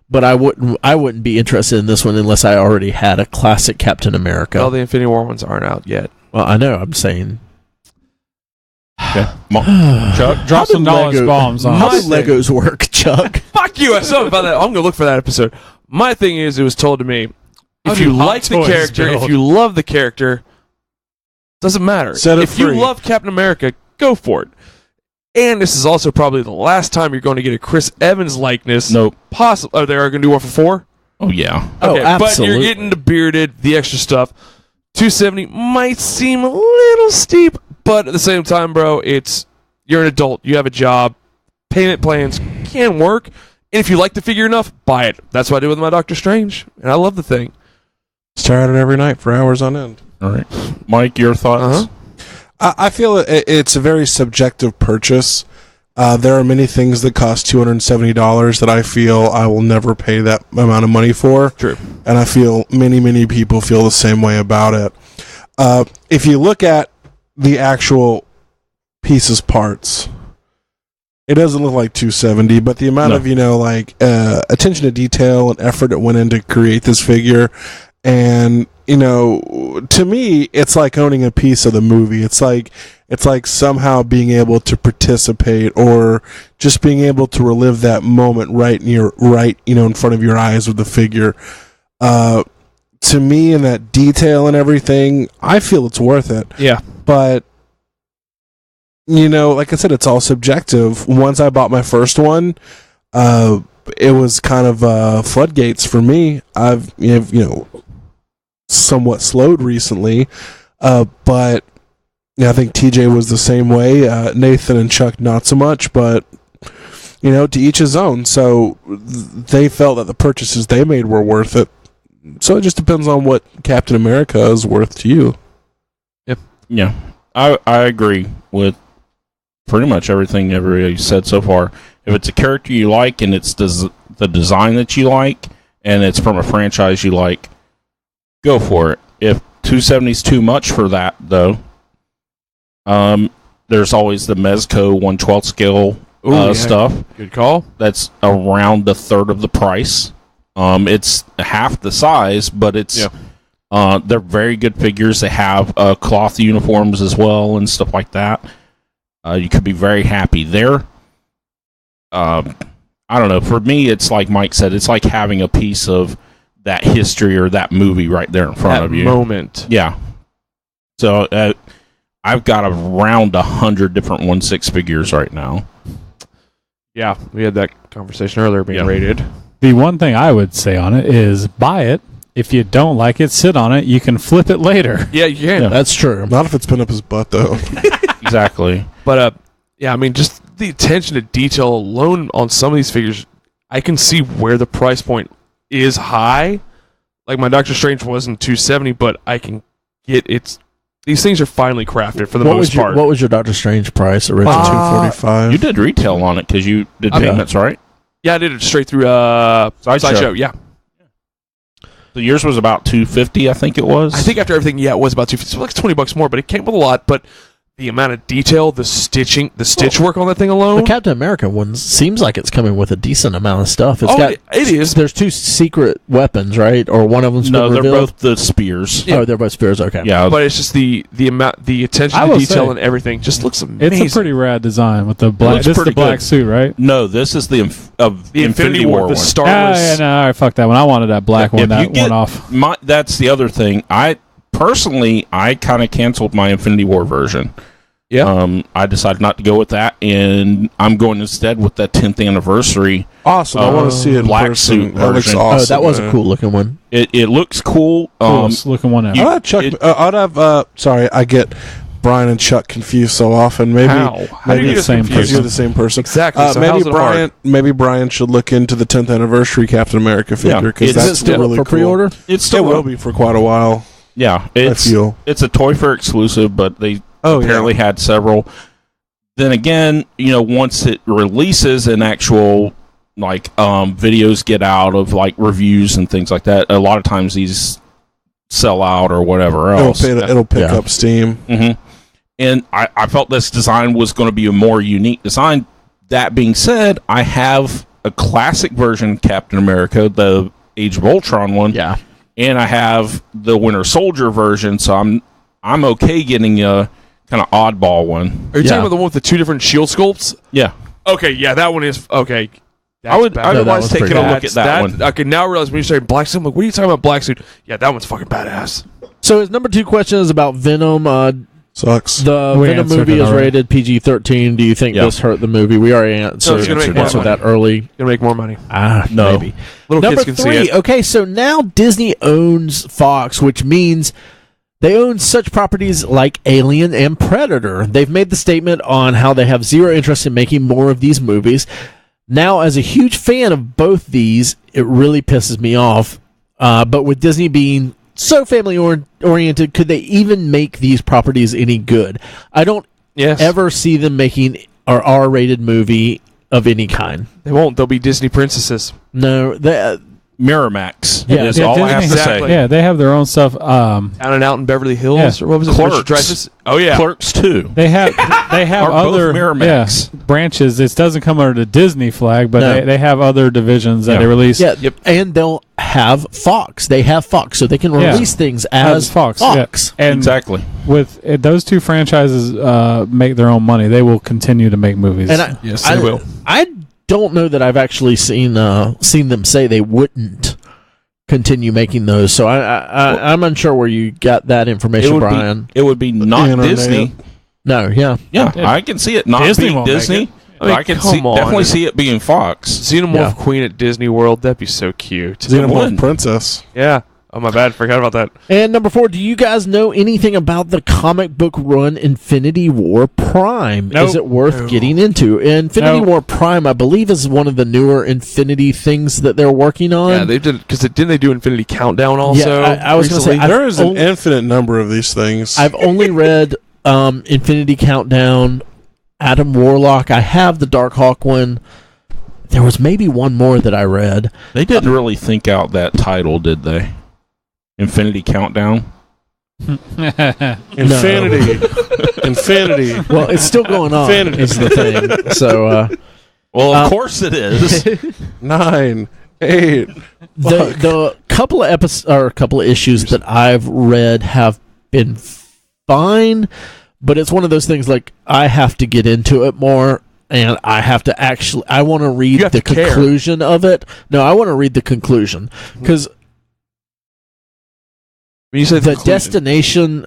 but I wouldn't be interested in this one unless I already had a classic Captain America. Well, the Infinity War ones aren't out yet. Well, I know. I'm saying. Okay. Chuck, drop some knowledge bombs on How do us. Legos work, Chuck? Fuck you! I saw about that. I'm gonna look for that episode. My thing is, it was told to me, if you like the character, if you love the character, doesn't matter. Set it if you free. love Captain America, go for it. And this is also probably the last time you're going to get a Chris Evans likeness. Nope. Possible. Are they going to do one for 4? Oh, yeah. Oh, Okay, absolutely. but you're getting the bearded, the extra stuff. $270 might seem a little steep, but at the same time, bro, you're an adult. You have a job. Payment plans can work. And if you like the figure enough, buy it. That's what I did with my Doctor Strange. And I love the thing. Stare at it every night for hours on end. All right. Mike, your thoughts? I feel it's a very subjective purchase. There are many things that cost $270 that I feel I will never pay that amount of money for. True. And I feel many people feel the same way about it. If you look at the actual pieces parts, it doesn't look like $270, but the amount of attention to detail and effort that went in to create this figure, and to me, it's like owning a piece of the movie. It's like It's like somehow being able to participate or just being able to relive that moment in front of your eyes with the figure. To me, and that detail and everything, I feel it's worth it. Yeah. But, like I said, it's all subjective. Once I bought my first one, it was kind of floodgates for me. I've somewhat slowed recently, but I think TJ was the same way. Nathan and Chuck not so much, but to each his own. So they felt that the purchases they made were worth it. So it just depends on what Captain America is worth to you. Yep. Yeah, I agree with pretty much everything everybody said so far. If it's a character you like and it's the design that you like and it's from a franchise you like, go for it. If 270 is too much for that, though, there's always the Mezco 1/12 scale stuff. Good call. That's around a third of the price. It's half the size, but it's they're very good figures. They have cloth uniforms as well and stuff like that. You could be very happy there. I don't know. For me, it's like Mike said. It's like having a piece of that history or that movie right there in front of you. Moment. Yeah. So I've got around 100 different 1/6 figures right now. Yeah, we had that conversation earlier being rated. The one thing I would say on it is buy it. If you don't like it, sit on it. You can flip it later. Yeah, you can. Yeah, that's true. Not if it's been up his butt, though. Exactly. But, just the attention to detail alone on some of these figures, I can see where the price point is high. Like my Doctor Strange wasn't 270, but I can get it's. These things are finely crafted for the most part. What was your Doctor Strange price originally? $245. You did retail on it because you did payments, right? Yeah, I did it straight through Sideshow. Yeah. So yours was about $250, I think it was. I think after everything, it was about $250. So like $20 more, but it came with a lot. But the amount of detail, the stitch work on that thing alone. The Captain America one seems like it's coming with a decent amount of stuff. It is. There's two secret weapons, right? Or one of them's no, they're revealed? both the spears. Yeah. Oh, they're both spears. Okay. Yeah, but it's just the amount, the attention to detail and everything just looks amazing. It's a pretty rad design with the black. This is the black suit, right? No, this is the Infinity War one. The Star Wars. Yeah, no, all right, fuck that one. I wanted that black one. That one off. That's the other thing. I kind of canceled my Infinity War version. Yeah. I decided not to go with that, and I'm going instead with that 10th anniversary. Awesome. I want to see it in black person. suit That looks version. awesome. That was a cool looking one. It looks cool. Coolest looking one ever. Sorry, I get Brian and Chuck confused so often. Maybe How do you get the same confused? person. You're the same person. Exactly. So maybe Brian should look into the 10th anniversary Captain America figure because that's still really for cool. pre-order. It still will be for quite a while. Yeah, it's a Toy Fair exclusive, but they apparently had several. Then again, once it releases and actual videos get out of reviews and things like that, a lot of times these sell out or whatever else. It'll pick up steam. Mm-hmm. And I felt this design was going to be a more unique design. That being said, I have a classic version of Captain America, the Age of Ultron one. Yeah. And I have the Winter Soldier version, so I'm okay getting a kind of oddball one. Are you talking about the one with the two different shield sculpts? Yeah. Okay, yeah, that one is okay. I would otherwise take a look at that one. Okay, now I realize when you say black suit, I'm like, what are you talking about black suit? Yeah, that one's fucking badass. So his number 2 question is about Venom. Sucks. The Venom movie is rated PG-13. Do you think this hurt the movie? We already answered that early. Gonna make more money. No. Maybe. Little Number kids can 3. see it. Okay, so now Disney owns Fox, which means they own such properties like Alien and Predator. They've made the statement on how they have zero interest in making more of these movies. Now, as a huge fan of both these, it really pisses me off. But with Disney being so family-oriented, could they even make these properties any good? I don't ever see them making an R-rated movie of any kind. They won't. They'll be Disney princesses. No, Miramax. Yeah. Is all I have to exactly. say. Yeah, they have their own stuff. Down and Out in Beverly Hills, Yeah. or what was it? Clerks. Richard Dreyfuss? Oh yeah, Clerks 2. They have Are both other Miramax. branches. It doesn't come under the Disney flag, but No. they have other divisions that Yeah. they release. Yeah, and they'll have Fox. They have Fox, so they can release things as Fox. Fox. Yeah. And Exactly. with those two franchises make their own money, they will continue to make movies. And Yes, they will. I don't know that I've actually seen them say they wouldn't continue making those. So I'm unsure where you got that information, Brian. It would be not Internet. Disney. No, yeah. Yeah, I can see it not Disney being won't make Disney. it. I mean, I can come on. definitely see it being Fox. Xenomorph Yeah. Queen at Disney World. That'd be so cute. Xenomorph Princess. Yeah. Oh my bad. Forgot about that. And number 4, do you guys know anything about the comic book run Infinity War Prime? Nope. Is it worth getting into? Infinity Nope. War Prime, I believe, is one of the newer Infinity things that they're working on. Yeah, they did because didn't they do Infinity Countdown also? Yeah, I was going to say recently? There is an infinite number of these things. I've only read Infinity Countdown, Adam Warlock. I have the Dark Hawk one. There was maybe one more that I read. They didn't really think out that title, did they? Infinity Countdown. Infinity. Infinity. Well, it's still going on. Infinity. Is the thing. So, Well, of course it is. 9, 8. the couple of couple of issues that I've read have been fine, but it's one of those things like I have to get into it more. And I have to I want to read the conclusion of it. No, I want to read the conclusion because When you say the destination,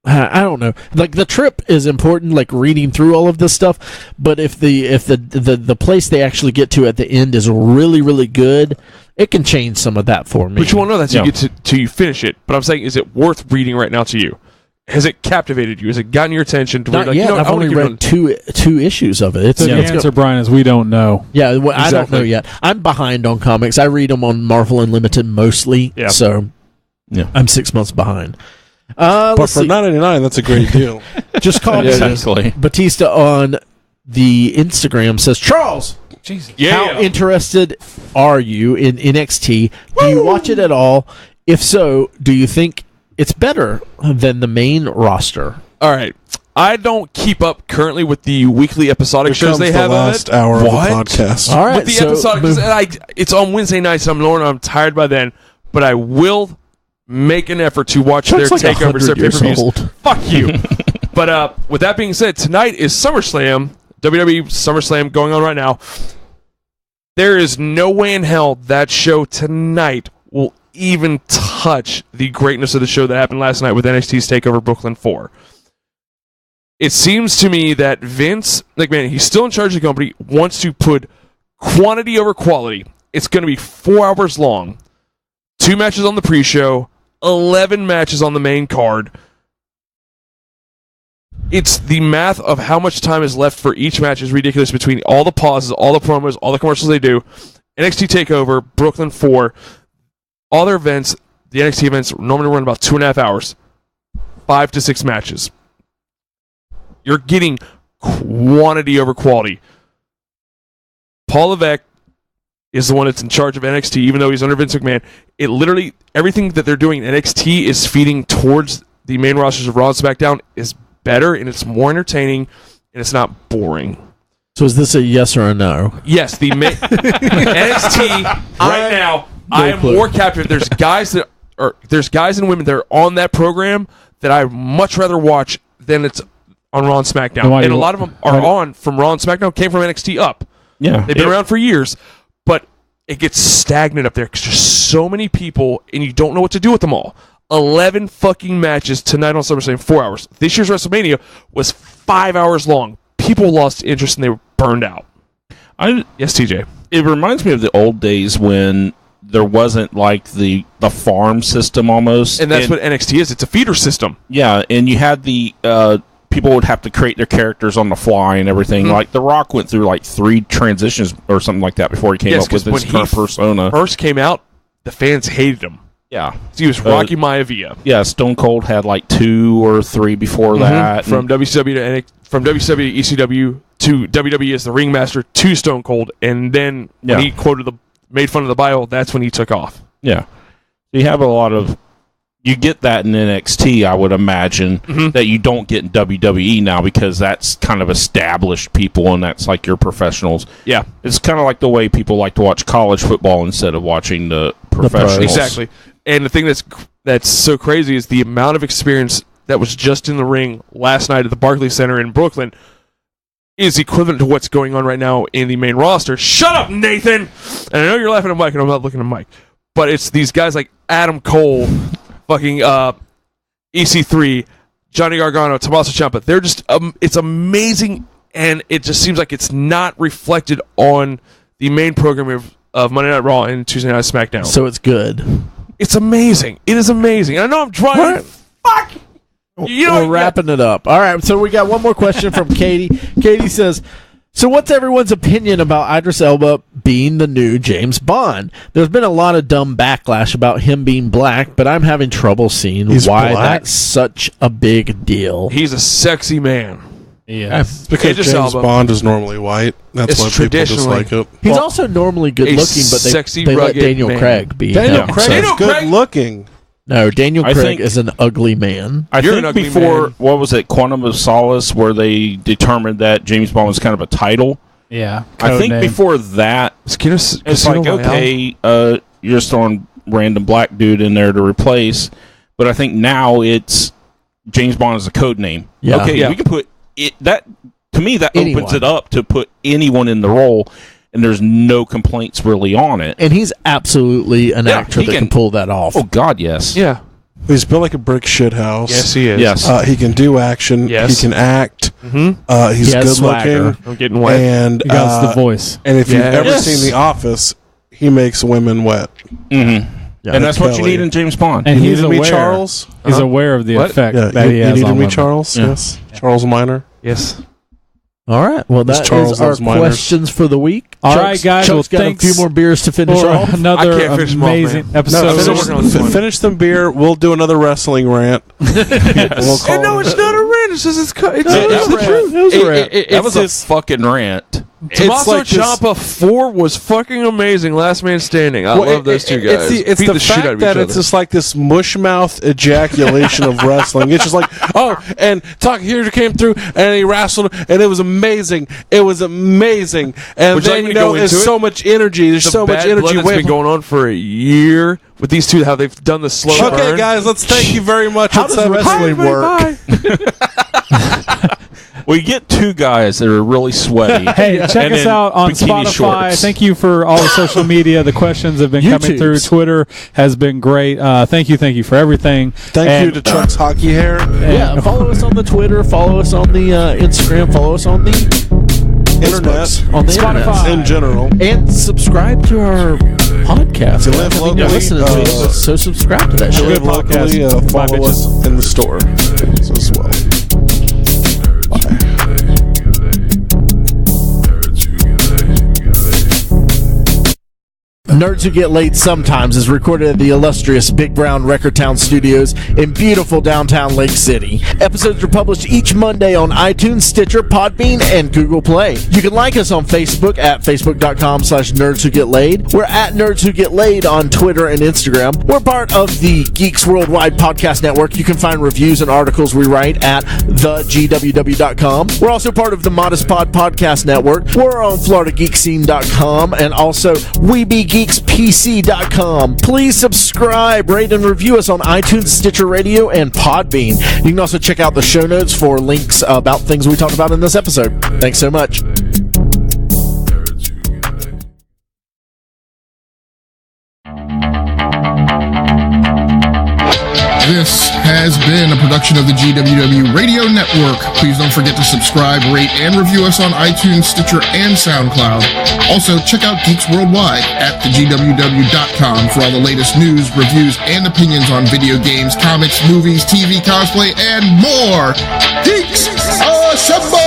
I don't know. Like the trip is important, like reading through all of this stuff. But if the place they actually get to at the end is really, really good, it can change some of that for me. But you won't know that till you get to you finish it. But I'm saying, is it worth reading right now to you? Has it captivated you? Has it gotten your attention? To Not where, yet. I've only read two issues of it. So the answer, Brian, is we don't know. Yeah, well, I don't Exactly. know yet. I'm behind on comics. I read them on Marvel Unlimited mostly. Yeah. So I'm 6 months behind. But Let's for see. $9.99, that's a great deal. Just call Exactly. Batista on the Instagram says, Charles, how interested are you in NXT? Do you watch it at all? If so, do you think it's better than the main roster? All right. I don't keep up currently with the weekly episodic shows they have the of last it. hour of the podcast. All right. With the episodic, it's on Wednesday nights. I'm tired by then, but I will make an effort to watch their Chuck's like takeovers, their 100 years pay-per-views. old. Fuck you. But with that being said, tonight is SummerSlam, WWE SummerSlam going on right now. There is no way in hell that show tonight will even touch the greatness of the show that happened last night with NXT's TakeOver Brooklyn 4. It seems to me that Vince McMahon, he's still in charge of the company, wants to put quantity over quality. It's going to be 4 hours long. 2 matches on the pre-show, 11 matches on the main card. It's the math of how much time is left for each match is ridiculous between all the pauses, all the promos, all the commercials they do. NXT TakeOver, Brooklyn 4, all their events, the NXT events normally run about 2.5 hours. 5 to 6 matches. You're getting quantity over quality. Paul Levesque is the one that's in charge of NXT, even though he's under Vince McMahon. It literally, everything that they're doing in NXT is feeding towards the main rosters of Raw and SmackDown is better, and it's more entertaining, and it's not boring. So is this a yes or a no? Yes, the NXT right now, I am more captive. There's guys and women that are on that program that I much rather watch than it's on Raw and SmackDown. And a lot of them are on from Raw and SmackDown, came from NXT up. Yeah. They've been around for years, but it gets stagnant up there because there's so many people and you don't know what to do with them all. 11 fucking matches tonight on SummerSlam, 4 hours. This year's WrestleMania was 5 hours long. People lost interest and they were burned out. Yes, TJ. It reminds me of the old days when there wasn't like the farm system almost. And that's what NXT is. It's a feeder system. Yeah, and you had the people would have to create their characters on the fly and everything. Mm-hmm. Like The Rock went through like 3 transitions or something like that before he came up with his current persona. First came out, the fans hated him. Yeah. He was Rocky Maivia. Yeah, Stone Cold had like 2 or 3 before that. From WCW to ECW to WWE as the ringmaster to Stone Cold, and then when he quoted made fun of the Bible, that's when he took off. Yeah. You have a lot of... You get that in NXT, I would imagine, that you don't get in WWE now because that's kind of established people and that's like your professionals. Yeah. It's kind of like the way people like to watch college football instead of watching the professionals. Exactly. And the thing that's so crazy is the amount of experience that was just in the ring last night at the Barclays Center in Brooklyn is equivalent to what's going on right now in the main roster. Shut up, Nathan! And I know you're laughing at Mike, and I'm not looking at Mike. But it's these guys like Adam Cole... fucking EC3, Johnny Gargano, Tommaso Ciampa. They're just it's amazing, and it just seems like it's not reflected on the main programming of Monday Night Raw and Tuesday Night SmackDown. So it's good. It's amazing. It is amazing. I know I'm trying. Fuck. We're wrapping it up. All right, so we got one more question from Katie. Katie says, so what's everyone's opinion about Idris Elba being the new James Bond? There's been a lot of dumb backlash about him being black, but I'm having trouble seeing why that's such a big deal. He's a sexy man. Yes. Because James Bond is normally white. That's why people dislike it. He's also normally good looking, but they let Daniel Craig be. Daniel Craig is good looking. No, Daniel Craig is an ugly man. I think before, what was it, Quantum of Solace, where they determined that James Bond was kind of a title? Yeah. I think before that, it's like, okay, you're just throwing random black dude in there to replace. But I think now it's James Bond as a code name. Yeah. Okay, we can put it, that, to me, that opens it up to put anyone in the role. And there's no complaints really on it. And he's absolutely an actor that can pull that off. Oh, God, yes. Yeah. He's built like a brick shit house. Yes, he is. Yes. He can do action. Yes. He can act. Mm-hmm. He's good looking. I'm getting wet. And he got the voice. And if you've ever seen The Office, he makes women wet. Mm-hmm. Yeah, and that's what you need in James Bond. And he's aware, Charles. He's aware of the effect that he has on women. You needed me, Charles? Yeah. Yes. Charles Minor? Yes. All right. Well, that is our questions for the week. All right, guys. Chuck's got a few more beers to finish off. Another amazing episode. Finish the beer. We'll do another wrestling rant. No, it's not a rant. It's just it's the truth. That was a fucking rant. Tommaso Ciampa 4 was fucking amazing. Last Man Standing. I love those two guys. It's the fact that it's just like this mushmouth ejaculation of wrestling. It's just like, and Takahiro came through and he wrestled and it was amazing. It was amazing. And then there's so much energy. There's so much energy. It's been going on for a year with these two. How they've done the slow burn. Okay, guys, let's thank you very much. How does wrestling work? We get two guys that are really sweaty. Hey, check us out on Spotify. Shorts. Thank you for all the social media. The questions have been coming through. Twitter has been great. Thank you for everything. Thank you to Chuck's hockey hair. Yeah, follow us on the Twitter. Follow us on the Instagram. Follow us on the internet, on the Spotify in general, and subscribe to our podcast. To live locally, so subscribe to that show. Live locally, follow us in the store as well. Nerds Who Get Laid Sometimes is recorded at the illustrious Big Brown Record Town Studios in beautiful downtown Lake City. Episodes are published each Monday on iTunes, Stitcher, Podbean, and Google Play. You can like us on Facebook at facebook.com/Nerds Who Get Laid. We're at Nerds Who Get Laid on Twitter and Instagram. We're part of the Geeks World Wide podcast network. You can find reviews and articles we write at thegww.com. We're also part of the Modest Pod podcast network. We're on FloridaGeekscene.com and also WeBeGeeksPC.com. Please subscribe, rate, and review us on iTunes, Stitcher Radio, and Podbean. You can also check out the show notes for links about things we talked about in this episode. Thanks so much. This has been a production of the GWW Radio Network. Please don't forget to subscribe, rate, and review us on iTunes, Stitcher, and SoundCloud. Also, check out Geeks Worldwide at thegww.com for all the latest news, reviews, and opinions on video games, comics, movies, TV, cosplay, and more. Geeks Assemble!